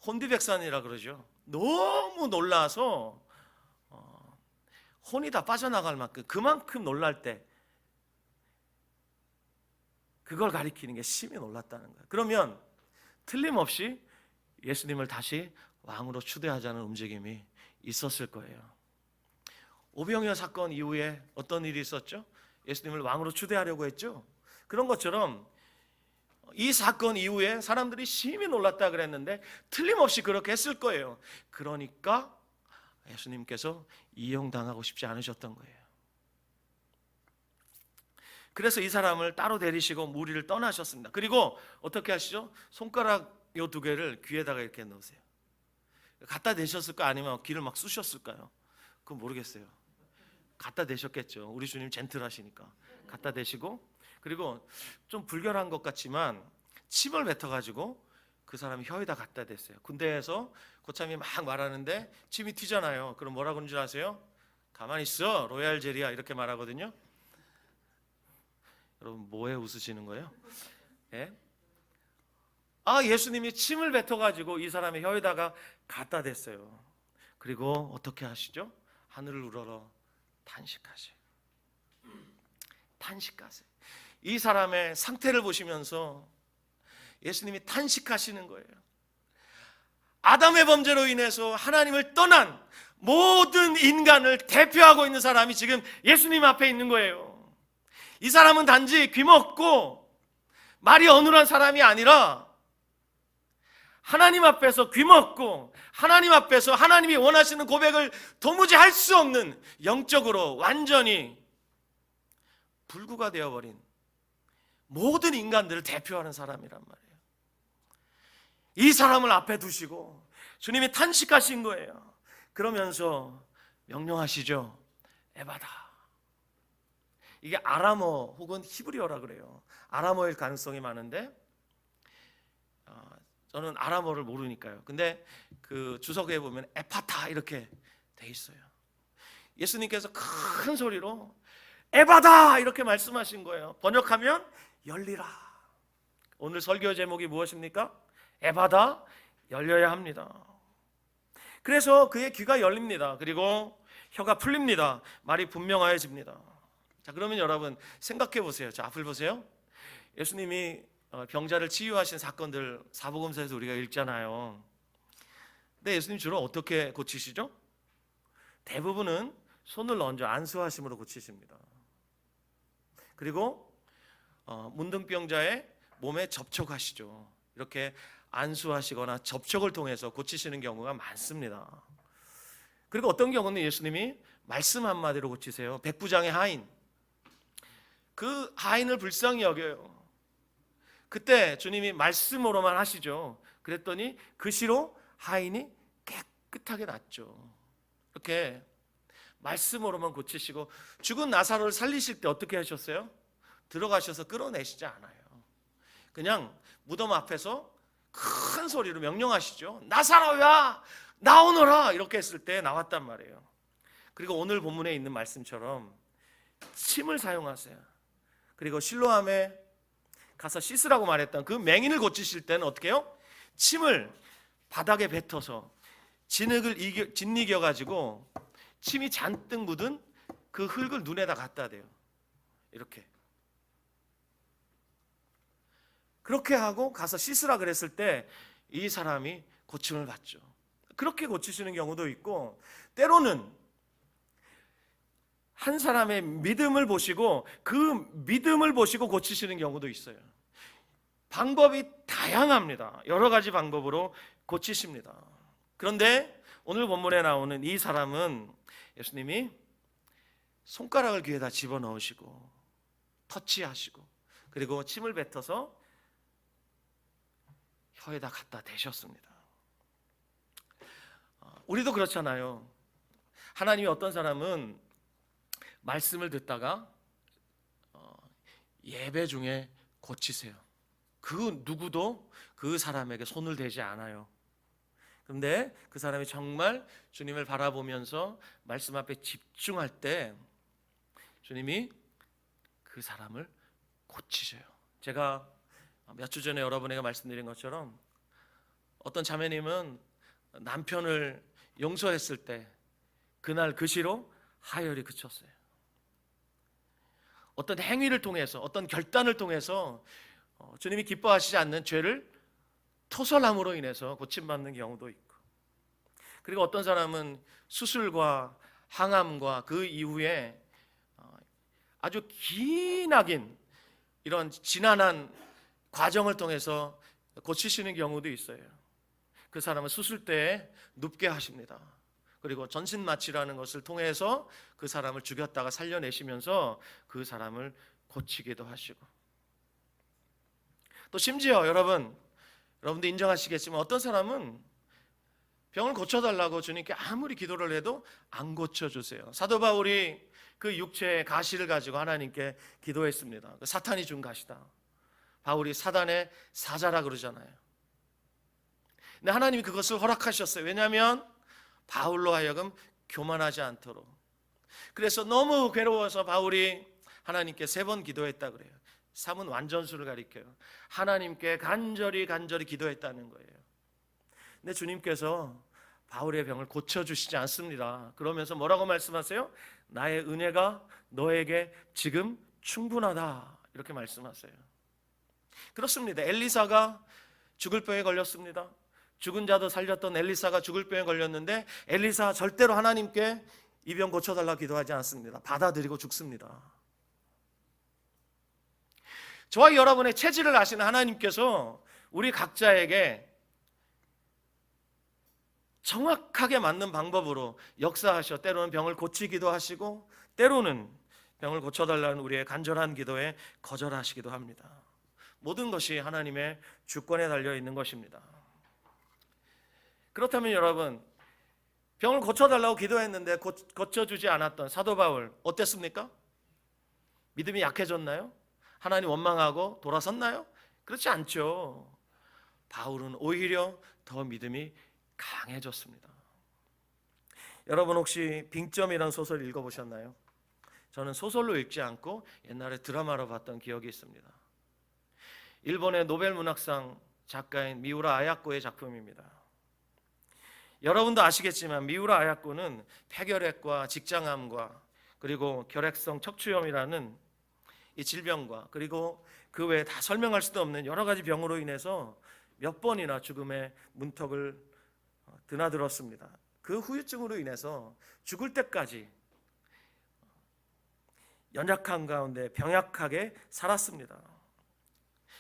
혼비백산이라 그러죠. 너무 놀라서 혼이 다 빠져나갈 만큼, 그만큼 놀랄 때 그걸 가리키는 게 심히 놀랐다는 거예요. 그러면 틀림없이 예수님을 다시 왕으로 추대하자는 움직임이 있었을 거예요. 오병이어 사건 이후에 어떤 일이 있었죠? 예수님을 왕으로 추대하려고 했죠. 그런 것처럼 이 사건 이후에 사람들이 심히 놀랐다 그랬는데 틀림없이 그렇게 했을 거예요. 그러니까 예수님께서 이용당하고 싶지 않으셨던 거예요. 그래서 이 사람을 따로 데리시고 무리를 떠나셨습니다. 그리고 어떻게 하시죠? 손가락 요 두 개를 귀에다가 이렇게 넣으세요. 갖다 대셨을까 아니면 귀를 막 쑤셨을까요? 그건 모르겠어요. 갖다 대셨겠죠. 우리 주님 젠틀하시니까 갖다 대시고, 그리고 좀 불결한 것 같지만 침을 뱉어가지고 그 사람이 혀에다 갖다 댔어요. 군대에서 고참이 막 말하는데 침이 튀잖아요. 그럼 뭐라고 하는 줄 아세요? 가만히 있어, 로얄 젤리야, 이렇게 말하거든요. 여러분 뭐에 웃으시는 거예요? 예? 예수님이 침을 뱉어가지고 이 사람의 혀에다가 갖다 댔어요. 그리고 어떻게 하시죠? 하늘을 우러러 탄식하세요. 탄식하세요. 이 사람의 상태를 보시면서 예수님이 탄식하시는 거예요. 아담의 범죄로 인해서 하나님을 떠난 모든 인간을 대표하고 있는 사람이 지금 예수님 앞에 있는 거예요. 이 사람은 단지 귀먹고 말이 어눌한 사람이 아니라 하나님 앞에서 귀먹고 하나님 앞에서 하나님이 원하시는 고백을 도무지 할 수 없는, 영적으로 완전히 불구가 되어버린 모든 인간들을 대표하는 사람이란 말이에요. 이 사람을 앞에 두시고 주님이 탄식하신 거예요. 그러면서 명령하시죠. 에바다. 이게 아람어 혹은 히브리어라 그래요. 아람어일 가능성이 많은데 저는 아람어를 모르니까요. 근데 그 주석에 보면 에파타 이렇게 돼 있어요. 예수님께서 큰 소리로 에바다 이렇게 말씀하신 거예요. 번역하면 열리라. 오늘 설교 제목이 무엇입니까? 에바다, 열려야 합니다. 그래서 그의 귀가 열립니다. 그리고 혀가 풀립니다. 말이 분명해집니다. 자, 그러면 여러분 생각해 보세요. 자, 앞을 보세요. 예수님이 병자를 치유하신 사건들 사복음서에서 우리가 읽잖아요. 근데 예수님 주로 어떻게 고치시죠? 대부분은 손을 얹어 안수하심으로 고치십니다. 그리고 문둥병자의 몸에 접촉하시죠. 이렇게 안수하시거나 접촉을 통해서 고치시는 경우가 많습니다. 그리고 어떤 경우는 예수님이 말씀 한마디로 고치세요. 백부장의 하인, 그 하인을 불쌍히 여겨요. 그때 주님이 말씀으로만 하시죠. 그랬더니 그 시로 하인이 깨끗하게 낫죠. 이렇게 말씀으로만 고치시고, 죽은 나사로를 살리실 때 어떻게 하셨어요? 들어가셔서 끌어내시지 않아요. 그냥 무덤 앞에서 큰 소리로 명령하시죠. 나사로야 나오너라, 이렇게 했을 때 나왔단 말이에요. 그리고 오늘 본문에 있는 말씀처럼 침을 사용하세요. 그리고 실로암에 가서 씻으라고 말했던 그 맹인을 고치실 때는 어떻게 해요? 침을 바닥에 뱉어서 진흙을 짓이겨 가지고 침이 잔뜩 묻은 그 흙을 눈에다 갖다 대요. 이렇게 그렇게 하고 가서 씻으라 그랬을 때 이 사람이 고침을 받죠. 그렇게 고치시는 경우도 있고, 때로는 한 사람의 믿음을 보시고 그 믿음을 보시고 고치시는 경우도 있어요. 방법이 다양합니다. 여러 가지 방법으로 고치십니다. 그런데 오늘 본문에 나오는 이 사람은 예수님이 손가락을 귀에다 집어넣으시고 터치하시고 그리고 침을 뱉어서 혀에다 갖다 대셨습니다. 우리도 그렇잖아요. 하나님이 어떤 사람은 말씀을 듣다가 예배 중에 고치세요. 그 누구도 그 사람에게 손을 대지 않아요. 그런데 그 사람이 정말 주님을 바라보면서 말씀 앞에 집중할 때 주님이 그 사람을 고치셔요. 제가 몇 주 전에 여러분에게 말씀드린 것처럼 어떤 자매님은 남편을 용서했을 때 그날 그 시로 하혈이 그쳤어요. 어떤 행위를 통해서, 어떤 결단을 통해서 주님이 기뻐하시지 않는 죄를 토설함으로 인해서 고침받는 경우도 있고, 그리고 어떤 사람은 수술과 항암과 그 이후에 아주 기나긴 이런 지난한 과정을 통해서 고치시는 경우도 있어요. 그 사람은 수술 때에 눕게 하십니다. 그리고 전신마취라는 것을 통해서 그 사람을 죽였다가 살려내시면서 그 사람을 고치기도 하시고, 또 심지어 여러분 여러분도 인정하시겠지만 어떤 사람은 병을 고쳐달라고 주님께 아무리 기도를 해도 안 고쳐주세요. 사도 바울이 그 육체의 가시를 가지고 하나님께 기도했습니다. 사탄이 준 가시다. 바울이 사단의 사자라 그러잖아요. 근데 하나님이 그것을 허락하셨어요. 왜냐하면 바울로 하여금 교만하지 않도록. 그래서 너무 괴로워서 바울이 하나님께 3번 기도했다 그래요. 3은 완전수를 가리켜요. 하나님께 간절히 기도했다는 거예요. 근데 주님께서 바울의 병을 고쳐주시지 않습니다. 그러면서 뭐라고 말씀하세요? 나의 은혜가 너에게 지금 충분하다, 이렇게 말씀하세요. 그렇습니다. 엘리사가 죽을 병에 걸렸습니다. 죽은 자도 살렸던 엘리사가 죽을 병에 걸렸는데 엘리사 절대로 하나님께 이 병 고쳐달라고 기도하지 않습니다. 받아들이고 죽습니다. 저와 여러분의 체질을 아시는 하나님께서 우리 각자에게 정확하게 맞는 방법으로 역사하셔 때로는 병을 고치기도 하시고 때로는 병을 고쳐달라는 우리의 간절한 기도에 거절하시기도 합니다. 모든 것이 하나님의 주권에 달려있는 것입니다. 그렇다면 여러분, 병을 고쳐달라고 기도했는데 고쳐주지 않았던 사도 바울 어땠습니까? 믿음이 약해졌나요? 하나님 원망하고 돌아섰나요? 그렇지 않죠. 바울은 오히려 더 믿음이 강해졌습니다. 여러분 혹시 빙점이라는 소설 읽어보셨나요? 저는 소설로 읽지 않고 옛날에 드라마로 봤던 기억이 있습니다. 일본의 노벨 문학상 작가인 미우라 아야코의 작품입니다. 여러분도 아시겠지만 미우라 아야코는 폐결핵과 직장암과 그리고 결핵성 척추염이라는 이 질병과 그리고 그 외에 다 설명할 수도 없는 여러 가지 병으로 인해서 몇 번이나 죽음의 문턱을 드나들었습니다. 그 후유증으로 인해서 죽을 때까지 연약한 가운데 병약하게 살았습니다.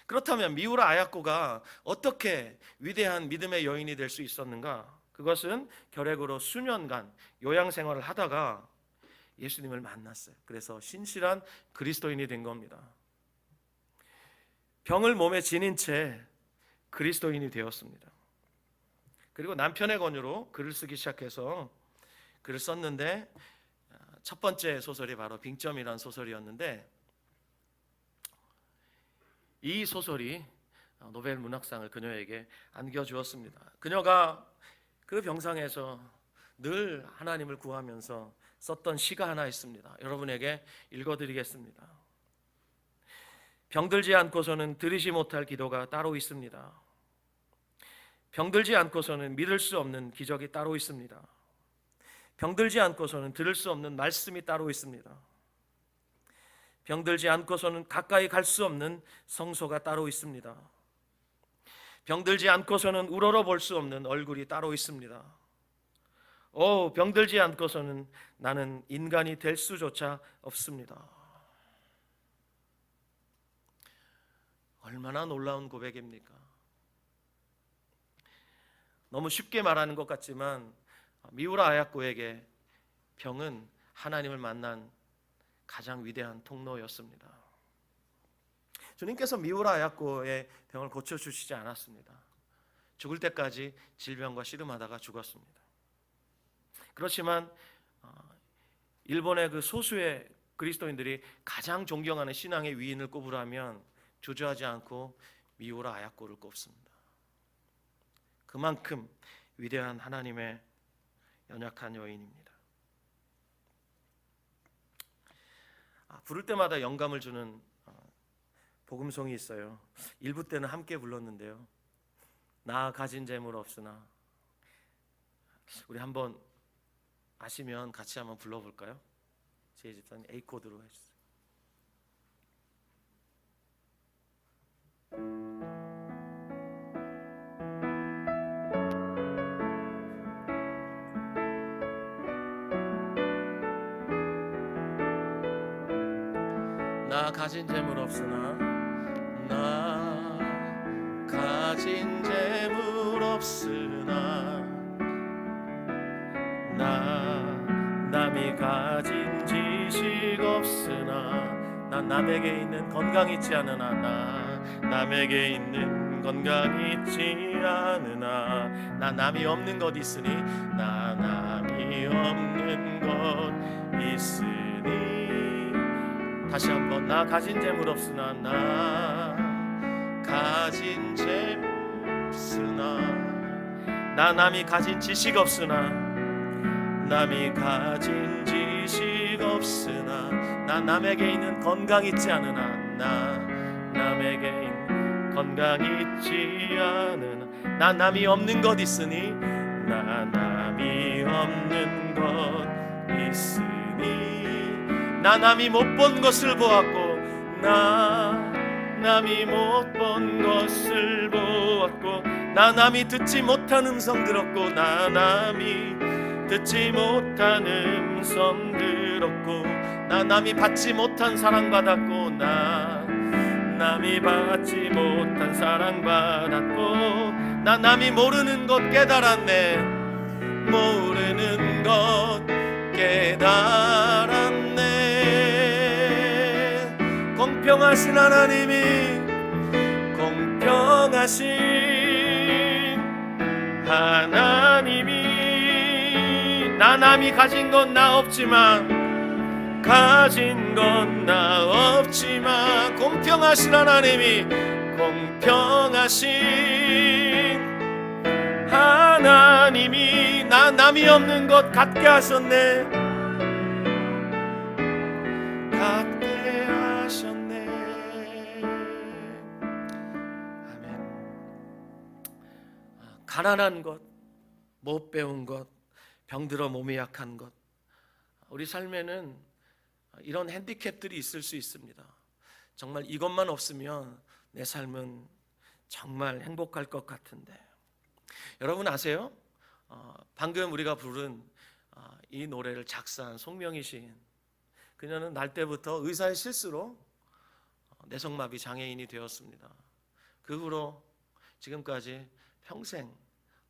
그렇다면 미우라 아야코가 어떻게 위대한 믿음의 여인이 될 수 있었는가? 그것은 결핵으로 수년간 요양생활을 하다가 예수님을 만났어요. 그래서 신실한 그리스도인이 된 겁니다. 병을 몸에 지닌 채 그리스도인이 되었습니다. 그리고 남편의 권유로 글을 쓰기 시작해서 글을 썼는데 첫 번째 소설이 바로 빙점이라는 소설이었는데 이 소설이 노벨 문학상을 그녀에게 안겨주었습니다. 그녀가 그 병상에서 늘 하나님을 구하면서 썼던 시가 하나 있습니다. 여러분에게 읽어드리겠습니다. 병들지 않고서는 들으시 못할 기도가 따로 있습니다. 병들지 않고서는 믿을 수 없는 기적이 따로 있습니다. 병들지 않고서는 들을 수 없는 말씀이 따로 있습니다. 병들지 않고서는 가까이 갈 수 없는 성소가 따로 있습니다. 병들지 않고서는 우러러 볼 수 없는 얼굴이 따로 있습니다. 병들지 않고서는 나는 인간이 될 수조차 없습니다. 얼마나 놀라운 고백입니까? 너무 쉽게 말하는 것 같지만 미우라 아야코에게 병은 하나님을 만난 가장 위대한 통로였습니다. 주님께서 미우라 아야코의 병을 고쳐주시지 않았습니다. 죽을 때까지 질병과 씨름하다가 죽었습니다. 그렇지만 일본의 그 소수의 그리스도인들이 가장 존경하는 신앙의 위인을 꼽으라면 주저하지 않고 미우라 아야코를 꼽습니다. 그만큼 위대한 하나님의 연약한 여인입니다. 부를 때마다 영감을 주는 복음송이 있어요. 1부 때는 함께 불렀는데요. 나 가진 재물 없으나, 우리 한번 아시면 같이 한번 불러볼까요? 제 집사님 A 코드로 해주세요. 나 가진 재물 없으나, 나 가진 재물 없으나, 나 남이 가진 지식 없으나, 난 남에게 있는 건강 있지 않으나, 나 남에게 있는 건강이 있지 않으나 나 남이 없는 것 있으니 나 남이 없는 것 있으니 다시 한번 나 가진 재물 없으나 나 가진 재물 없으나 나 남이 가진 지식 없으나 남이 가진 지식 없으나 나 남에게 있는 건강 있지 않으나 나 남에게 있는 건강 있지 않으나 나 남이 없는 것 있으니 나 남이 없는 것 있으니 나 남이 못 본 것을 보았고 나 남이 못 본 것을 보았고 나 남이 듣지 못한 음성 들었고 나 남이 듣지 못한 음성 들었고 나 남이 받지 못한 사랑 받았고 나 남이 받지 못한 사랑 받았고 나 남이 모르는 것 깨달았네 모르는 것 깨달았네 공평하신 하나님이 공평하신 하나님이 나 남이 가진 건 나 없지만 가진 건 나 없지만 공평하신 하나님이 공평하신 하나님이 나 남이 없는 것 갖게 하셨네 갖게 하셨네 아멘. 가난한 것 못 배운 것 병들어 몸이 약한 것 우리 삶에는 이런 핸디캡들이 있을 수 있습니다. 정말 이것만 없으면 내 삶은 정말 행복할 것 같은데 여러분 아세요? 방금 우리가 부른 이 노래를 작사한 송명희 시인 그녀는 날 때부터 의사의 실수로 뇌성마비 장애인이 되었습니다. 그 후로 지금까지 평생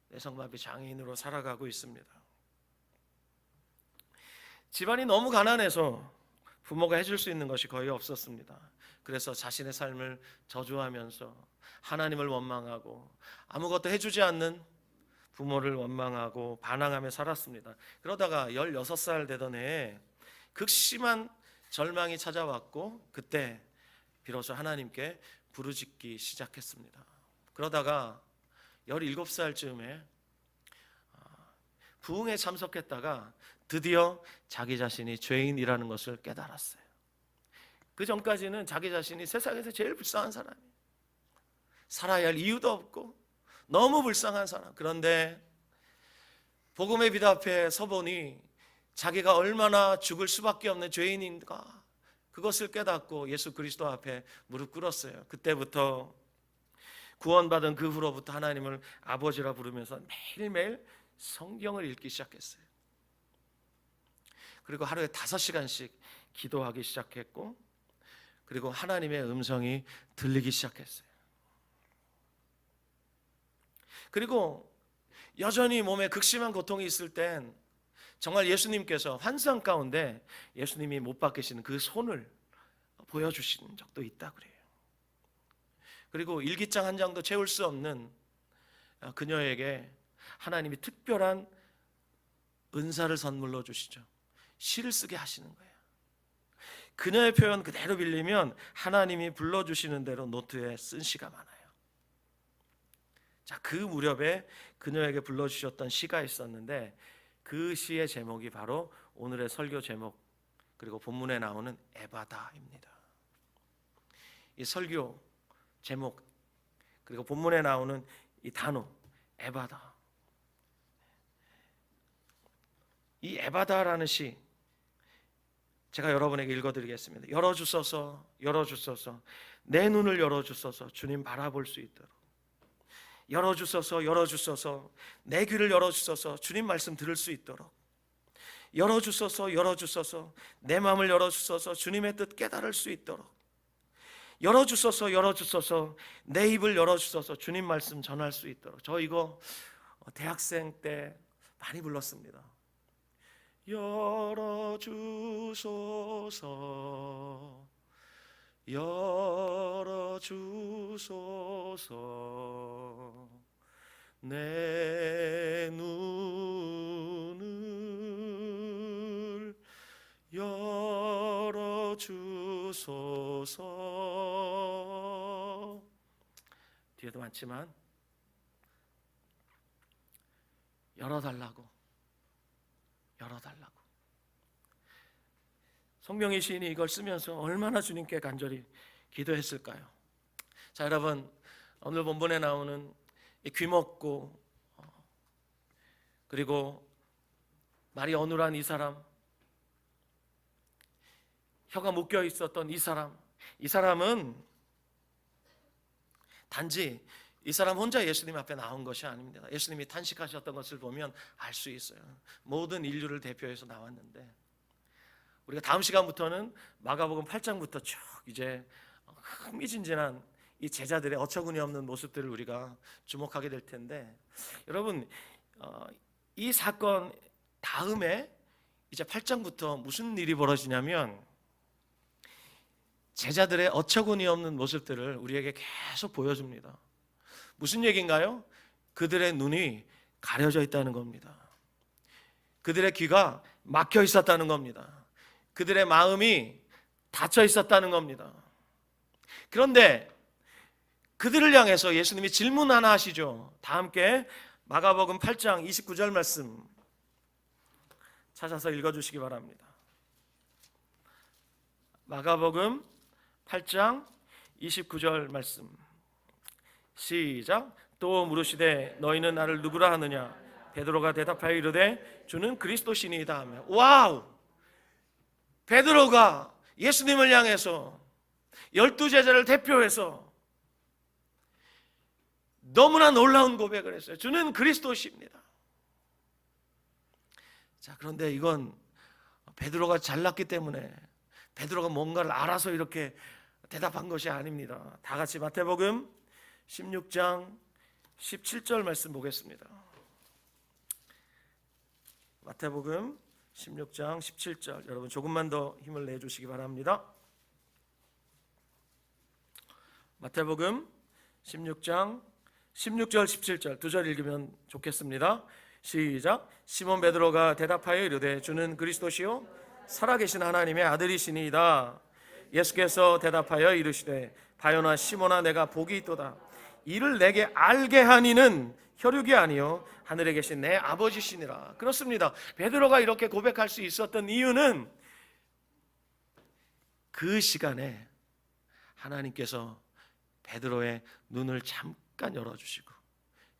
뇌성마비 장애인으로 살아가고 있습니다. 집안이 너무 가난해서 부모가 해줄 수 있는 것이 거의 없었습니다. 그래서 자신의 삶을 저주하면서 하나님을 원망하고 아무것도 해주지 않는 부모를 원망하고 반항하며 살았습니다. 그러다가 16살 되던 해에 극심한 절망이 찾아왔고 그때 비로소 하나님께 부르짖기 시작했습니다. 그러다가 17살쯤에 부흥에 참석했다가 드디어 자기 자신이 죄인이라는 것을 깨달았어요. 그 전까지는 자기 자신이 세상에서 제일 불쌍한 사람이에요. 살아야 할 이유도 없고 너무 불쌍한 사람. 그런데 복음의 빛 앞에 서보니 자기가 얼마나 죽을 수밖에 없는 죄인인가 그것을 깨닫고 예수 그리스도 앞에 무릎 꿇었어요. 그때부터 구원받은 그 후로부터 하나님을 아버지라 부르면서 매일매일 성경을 읽기 시작했어요. 그리고 하루에 5시간씩 기도하기 시작했고 그리고 하나님의 음성이 들리기 시작했어요. 그리고 여전히 몸에 극심한 고통이 있을 땐 정말 예수님께서 환상 가운데 예수님이 못 박히시는 그 손을 보여주신 적도 있다 그래요. 그리고 일기장 한 장도 채울 수 없는 그녀에게 하나님이 특별한 은사를 선물로 주시죠. 시를 쓰게 하시는 거예요. 그녀의 표현 그대로 빌리면 하나님이 불러주시는 대로 노트에 쓴 시가 많아요. 자, 그 무렵에 그녀에게 불러주셨던 시가 있었는데 그 시의 제목이 바로 오늘의 설교 제목 그리고 본문에 나오는 에바다입니다. 이 설교 제목 그리고 본문에 나오는 이 단어 에바다, 이 에바다라는 시 제가 여러분에게 읽어드리겠습니다. 열어주소서, 열어주소서, 내 눈을 열어주소서, 주님 바라볼 수 있도록. 열어주소서, 열어주소서, 내 귀를 열어주소서, 주님 말씀 들을 수 있도록. 열어주소서, 열어주소서, 내 마음을 열어주소서, 주님의 뜻 깨달을 수 있도록. 열어주소서, 열어주소서, 내 입을 열어주소서, 주님 말씀 전할 수 있도록. 저 이거 대학생 때 많이 불렀습니다. 열어주소서, 열어주소서. 내 눈을 열어주소서. 뒤에도 많지만 열어달라고. 성경의 시인이 이걸 쓰면서 얼마나 주님께 간절히 기도했을까요? 자, 여러분, 오늘 본문에 나오는 이 귀먹고 그리고 말이 어눌한 이 사람, 혀가 묶여 있었던 이 사람은 단지 이 사람 혼자 예수님 앞에 나온 것이 아닙니다. 예수님이 탄식하셨던 것을 보면 알 수 있어요. 모든 인류를 대표해서 나왔는데, 우리가 다음 시간부터는 마가복음 8장부터 쭉 이제 흥미진진한 이 제자들의 어처구니 없는 모습들을 우리가 주목하게 될 텐데, 여러분, 이 사건 다음에 이제 8장부터 무슨 일이 벌어지냐면 제자들의 어처구니 없는 모습들을 우리에게 계속 보여줍니다. 무슨 얘기인가요? 그들의 눈이 가려져 있다는 겁니다. 그들의 귀가 막혀 있었다는 겁니다. 그들의 마음이 닫혀 있었다는 겁니다. 그런데 그들을 향해서 예수님이 질문 하나 하시죠. 다 함께 마가복음 8장 29절 말씀 찾아서 읽어주시기 바랍니다. 마가복음 8장 29절 말씀 시작. 또 물으시되 너희는 나를 누구라 하느냐? 베드로가 대답하여 이르되 주는 그리스도시니이다 하며. 와우! 베드로가 예수님을 향해서 12제자를 대표해서 너무나 놀라운 고백을 했어요. 주는 그리스도십니다. 자, 그런데 이건 베드로가 잘났기 때문에 베드로가 뭔가를 알아서 이렇게 대답한 것이 아닙니다. 다 같이 마태복음 16장 17절 말씀 보겠습니다. 마태복음 16장 17절, 여러분 조금만 더 힘을 내주시기 바랍니다. 마태복음 16장 16절 17절 두 절 읽으면 좋겠습니다. 시작. 시몬 베드로가 대답하여 이르되 주는 그리스도시요 살아계신 하나님의 아들이시니이다. 예수께서 대답하여 이르시되 바요나 시몬아 내가 복이 있도다. 이를 내게 알게 하니는 혈육이 아니요 하늘에 계신 내 아버지시니라. 그렇습니다. 베드로가 이렇게 고백할 수 있었던 이유는 그 시간에 하나님께서 베드로의 눈을 잠깐 열어주시고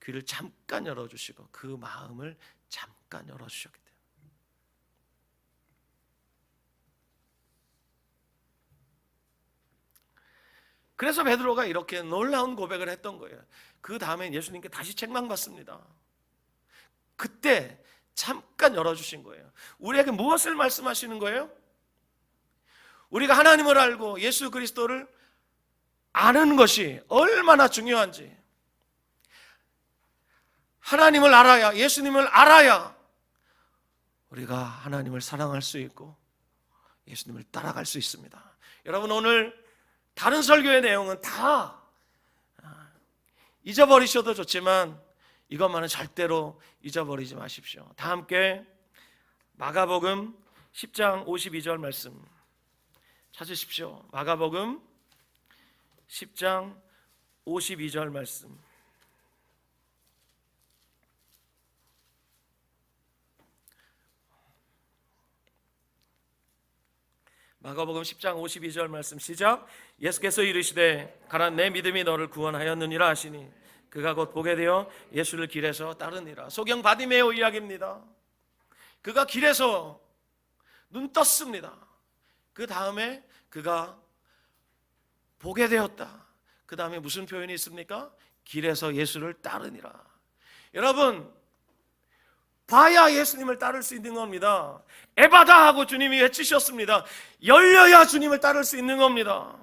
귀를 잠깐 열어주시고 그 마음을 잠깐 열어주셨기 때문에. 그래서 베드로가 이렇게 놀라운 고백을 했던 거예요. 그 다음에 예수님께 다시 책망받습니다. 그때 잠깐 열어주신 거예요. 우리에게 무엇을 말씀하시는 거예요? 우리가 하나님을 알고 예수 그리스도를 아는 것이 얼마나 중요한지, 하나님을 알아야, 예수님을 알아야 우리가 하나님을 사랑할 수 있고 예수님을 따라갈 수 있습니다. 여러분, 오늘 다른 설교의 내용은 다 잊어버리셔도 좋지만 이것만은 절대로 잊어버리지 마십시오. 다 함께 마가복음 10장 52절 말씀 찾으십시오. 마가복음 10장 52절 말씀. 마가복음 10장 52절 말씀 시작. 예수께서 이르시되 가라 내 믿음이 너를 구원하였느니라 하시니 그가 곧 보게 되어 예수를 길에서 따르니라. 소경 바디메오 이야기입니다. 그가 길에서 눈 떴습니다. 그 다음에 그가 보게 되었다. 그 다음에 무슨 표현이 있습니까? 길에서 예수를 따르니라. 여러분, 봐야 예수님을 따를 수 있는 겁니다. 에바다 하고 주님이 외치셨습니다. 열려야 주님을 따를 수 있는 겁니다.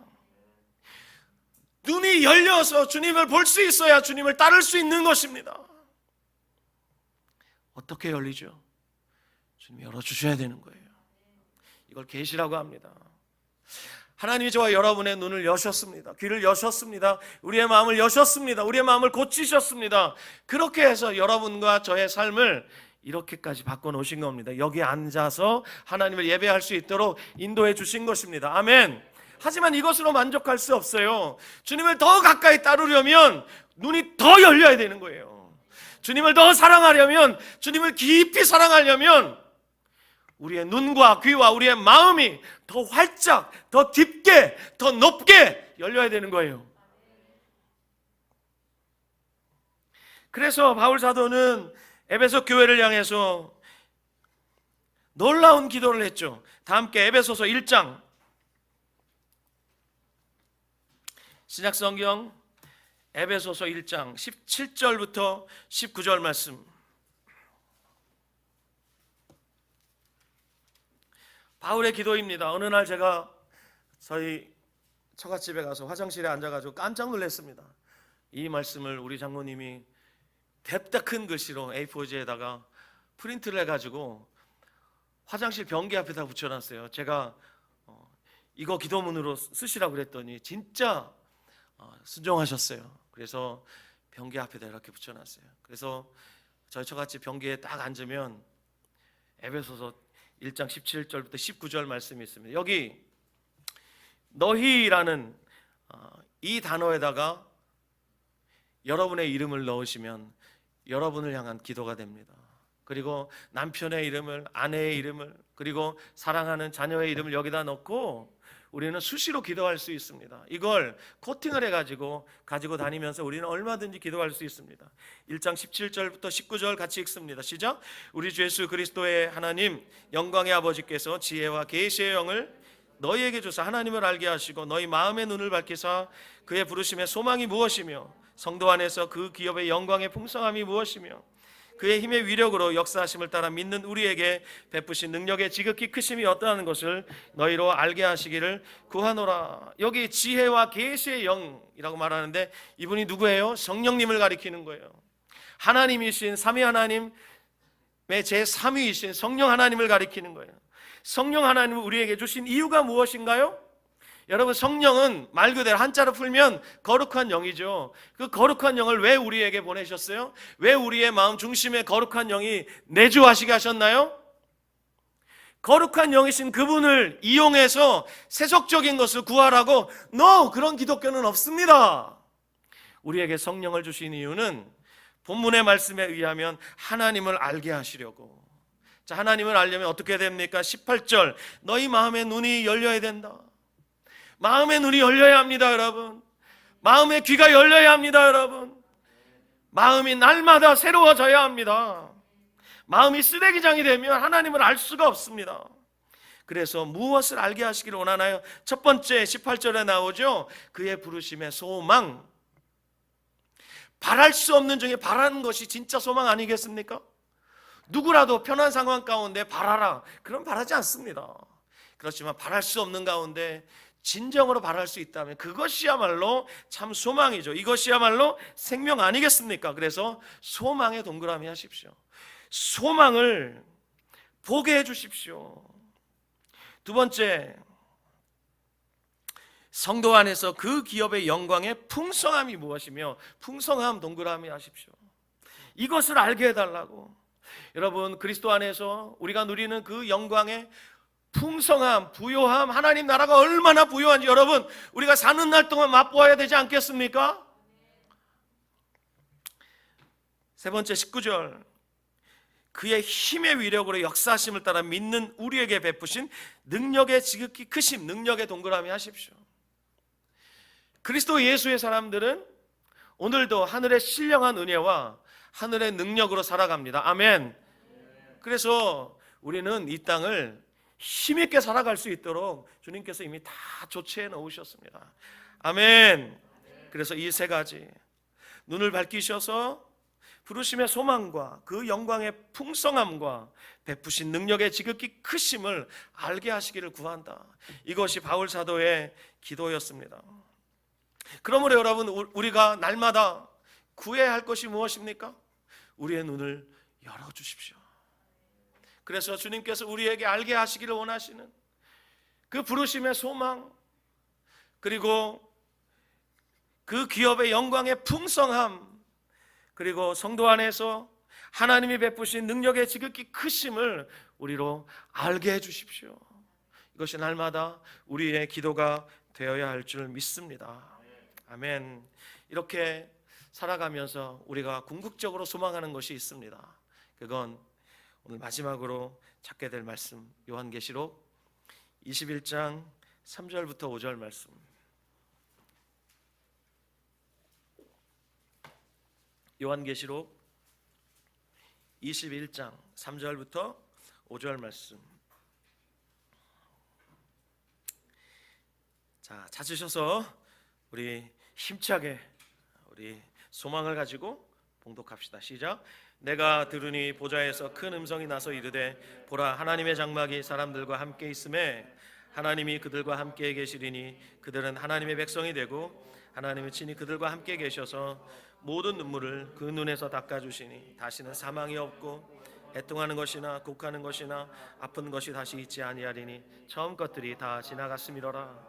눈이 열려서 주님을 볼 수 있어야 주님을 따를 수 있는 것입니다. 어떻게 열리죠? 주님이 열어주셔야 되는 거예요. 이걸 계시라고 합니다. 하나님이 저와 여러분의 눈을 여셨습니다. 귀를 여셨습니다. 우리의 마음을 여셨습니다. 우리의 마음을 고치셨습니다. 그렇게 해서 여러분과 저의 삶을 이렇게까지 바꿔놓으신 겁니다. 여기 앉아서 하나님을 예배할 수 있도록 인도해 주신 것입니다. 아멘. 하지만 이것으로 만족할 수 없어요. 주님을 더 가까이 따르려면 눈이 더 열려야 되는 거예요. 주님을 더 사랑하려면, 주님을 깊이 사랑하려면 우리의 눈과 귀와 우리의 마음이 더 활짝, 더 깊게, 더 높게 열려야 되는 거예요. 그래서 바울 사도는 에베소 교회를 향해서 놀라운 기도를 했죠. 다 함께 에베소서 1장 신약성경 에베소서 1장 17절부터 19절 말씀. 바울의 기도입니다. 어느 날 제가 저희 처갓집에 가서 화장실에 앉아가지고 깜짝 놀랐습니다. 이 말씀을 우리 장로님이 뎁다 큰 글씨로 A4지에다가 프린트를 해가지고 화장실 변기 앞에다 붙여놨어요. 제가 이거 기도문으로 쓰시라고 그랬더니 진짜 순종하셨어요. 그래서 변기 앞에다 이렇게 붙여놨어요. 그래서 저희 처갓집 변기에 딱 앉으면 에베소서 1장 17절부터 19절 말씀이 있습니다. 여기 너희라는 이 단어에다가 여러분의 이름을 넣으시면 여러분을 향한 기도가 됩니다. 그리고 남편의 이름을, 아내의 이름을, 그리고 사랑하는 자녀의 이름을 여기다 넣고 우리는 수시로 기도할 수 있습니다. 이걸 코팅을 해가지고 가지고 다니면서 우리는 얼마든지 기도할 수 있습니다. 1장 17절부터 19절 같이 읽습니다. 시작. 우리 주 예수 그리스도의 하나님 영광의 아버지께서 지혜와 계시의 영을 너희에게 주사 하나님을 알게 하시고 너희 마음의 눈을 밝히사 그의 부르심의 소망이 무엇이며 성도 안에서 그 기업의 영광의 풍성함이 무엇이며 그의 힘의 위력으로 역사하심을 따라 믿는 우리에게 베푸신 능력의 지극히 크심이 어떠한 것을 너희로 알게 하시기를 구하노라. 여기 지혜와 계시의 영이라고 말하는데 이분이 누구예요? 성령님을 가리키는 거예요. 하나님이신 삼위 하나님의 제3위이신 성령 하나님을 가리키는 거예요. 성령 하나님을 우리에게 주신 이유가 무엇인가요? 여러분, 성령은 말 그대로 한자로 풀면 거룩한 영이죠. 그 거룩한 영을 왜 우리에게 보내셨어요? 왜 우리의 마음 중심에 거룩한 영이 내주하시게 하셨나요? 거룩한 영이신 그분을 이용해서 세속적인 것을 구하라고 그런 기독교는 없습니다. 우리에게 성령을 주신 이유는 본문의 말씀에 의하면 하나님을 알게 하시려고. 자, 하나님을 알려면 어떻게 됩니까? 18절 너희 마음의 눈이 열려야 된다. 마음의 눈이 열려야 합니다, 여러분. 마음의 귀가 열려야 합니다, 여러분. 마음이 날마다 새로워져야 합니다. 마음이 쓰레기장이 되면 하나님을 알 수가 없습니다. 그래서 무엇을 알게 하시기를 원하나요? 첫 번째 18절에 나오죠. 그의 부르심의 소망. 바랄 수 없는 중에 바라는 것이 진짜 소망 아니겠습니까? 누구라도 편한 상황 가운데 바라라, 그럼 바라지 않습니다. 그렇지만 바랄 수 없는 가운데 진정으로 바랄 수 있다면 그것이야말로 참 소망이죠. 이것이야말로 생명 아니겠습니까? 그래서 소망에 동그라미 하십시오. 소망을 보게 해주십시오. 두 번째, 성도 안에서 그 기업의 영광의 풍성함이 무엇이며 풍성함 동그라미 하십시오. 이것을 알게 해달라고. 여러분, 그리스도 안에서 우리가 누리는 그 영광의 풍성함, 부요함, 하나님 나라가 얼마나 부요한지 여러분 우리가 사는 날 동안 맛보아야 되지 않겠습니까? 세 번째 19절 그의 힘의 위력으로 역사하심을 따라 믿는 우리에게 베푸신 능력의 지극히 크심, 능력의 동그라미 하십시오. 그리스도 예수의 사람들은 오늘도 하늘의 신령한 은혜와 하늘의 능력으로 살아갑니다. 아멘. 그래서 우리는 이 땅을 힘있게 살아갈 수 있도록 주님께서 이미 다 조치해 놓으셨습니다. 아멘. 그래서 이 세 가지, 눈을 밝히셔서 부르심의 소망과 그 영광의 풍성함과 베푸신 능력의 지극히 크심을 알게 하시기를 구한다. 이것이 바울 사도의 기도였습니다. 그러므로 여러분, 우리가 날마다 구해야 할 것이 무엇입니까? 우리의 눈을 열어주십시오. 그래서 주님께서 우리에게 알게 하시기를 원하시는 그 부르심의 소망, 그리고 그 기업의 영광의 풍성함, 그리고 성도 안에서 하나님이 베푸신 능력의 지극히 크심을 우리로 알게 해주십시오. 이것이 날마다 우리의 기도가 되어야 할 줄 믿습니다. 아멘. 이렇게 살아가면서 우리가 궁극적으로 소망하는 것이 있습니다. 그건 오늘 마지막으로 찾게 될 말씀, 요한계시록 21장 3절부터 5절 말씀. 요한계시록 21장 3절부터 5절 말씀. 자, 찾으셔서 우리 힘차게 우리 소망을 가지고 봉독합시다. 시작. 내가 들으니 보좌에서 큰 음성이 나서 이르되 보라, 하나님의 장막이 사람들과 함께 있음에 하나님이 그들과 함께 계시리니 그들은 하나님의 백성이 되고 하나님의 친히 그들과 함께 계셔서 모든 눈물을 그 눈에서 닦아주시니 다시는 사망이 없고 애통하는 것이나 곡하는 것이나 아픈 것이 다시 있지 아니하리니 처음 것들이 다 지나갔음이로라.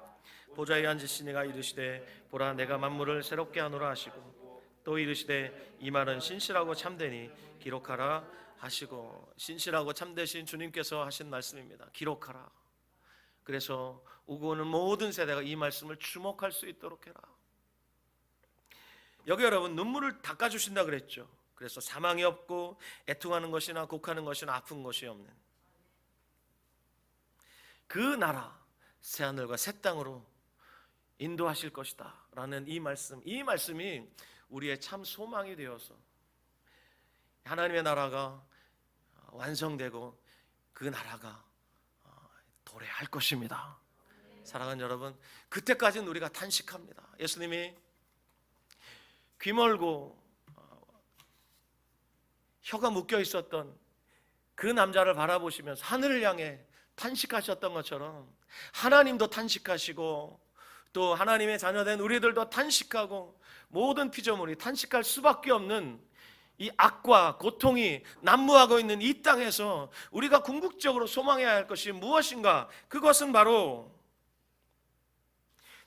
보좌에 앉으시니가 이르시되 보라, 내가 만물을 새롭게 하노라 하시고 또 이르시되 이 말은 신실하고 참되니 기록하라 하시고. 신실하고 참되신 주님께서 하신 말씀입니다. 기록하라. 그래서 오고 오는 모든 세대가 이 말씀을 주목할 수 있도록 해라. 여기 여러분, 눈물을 닦아주신다 그랬죠. 그래서 사망이 없고 애통하는 것이나 곡하는 것이나 아픈 것이 없는 그 나라, 새하늘과 새 땅으로 인도하실 것이다 라는 이 말씀이 우리의 참 소망이 되어서 하나님의 나라가 완성되고 그 나라가 도래할 것입니다. 사랑하는 여러분, 그때까지는 우리가 탄식합니다. 예수님이 귀멀고 혀가 묶여 있었던 그 남자를 바라보시면서 하늘을 향해 탄식하셨던 것처럼 하나님도 탄식하시고 또 하나님의 자녀된 우리들도 탄식하고 모든 피조물이 탄식할 수밖에 없는 이 악과 고통이 난무하고 있는 이 땅에서 우리가 궁극적으로 소망해야 할 것이 무엇인가? 그것은 바로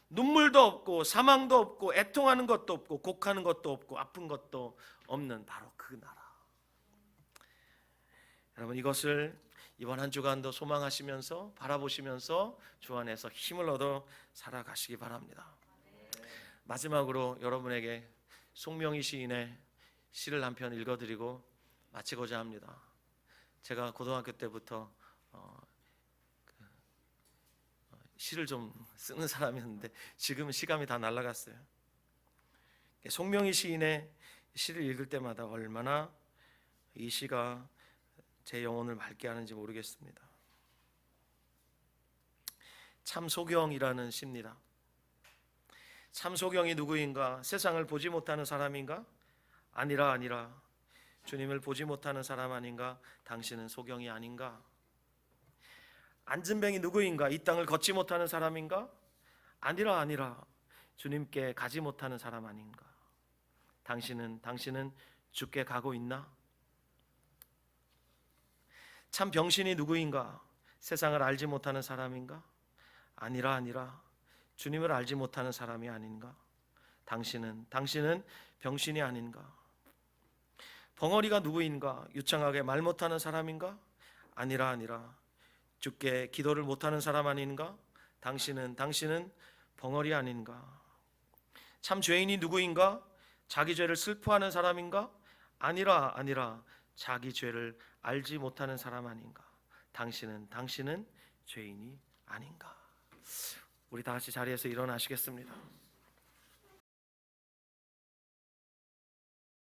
눈물도 없고 사망도 없고 애통하는 것도 없고 곡하는 것도 없고 아픈 것도 없는 바로 그 나라. 여러분, 이것을 이번 한 주간도 소망하시면서 바라보시면서 주 안에서 힘을 얻어 살아가시기 바랍니다. 마지막으로 여러분에게 송명희 시인의 시를 한 편 읽어드리고 마치고자 합니다. 제가 고등학교 때부터 시를 좀 쓰는 사람이었는데 지금은 시감이 다 날아갔어요. 송명희 시인의 시를 읽을 때마다 얼마나 이 시가 제 영혼을 맑게 하는지 모르겠습니다. 참소경이라는 시입니다. 참소경이 누구인가? 세상을 보지 못하는 사람인가? 아니라 주님을 보지 못하는 사람 아닌가? 당신은 소경이 아닌가? 안진뱅이 누구인가? 이 땅을 걷지 못하는 사람인가? 아니라 주님께 가지 못하는 사람 아닌가? 당신은 주께 가고 있나? 참 병신이 누구인가? 세상을 알지 못하는 사람인가? 아니라 주님을 알지 못하는 사람이 아닌가? 당신은 병신이 아닌가? 벙어리가 누구인가? 유창하게 말 못하는 사람인가? 아니라 주께 기도를 못하는 사람 아닌가? 당신은 벙어리 아닌가? 참 죄인이 누구인가? 자기 죄를 슬퍼하는 사람인가? 아니라 자기 죄를 알지 못하는 사람 아닌가? 당신은 죄인이 아닌가? 우리 다 같이 자리에서 일어나시겠습니다.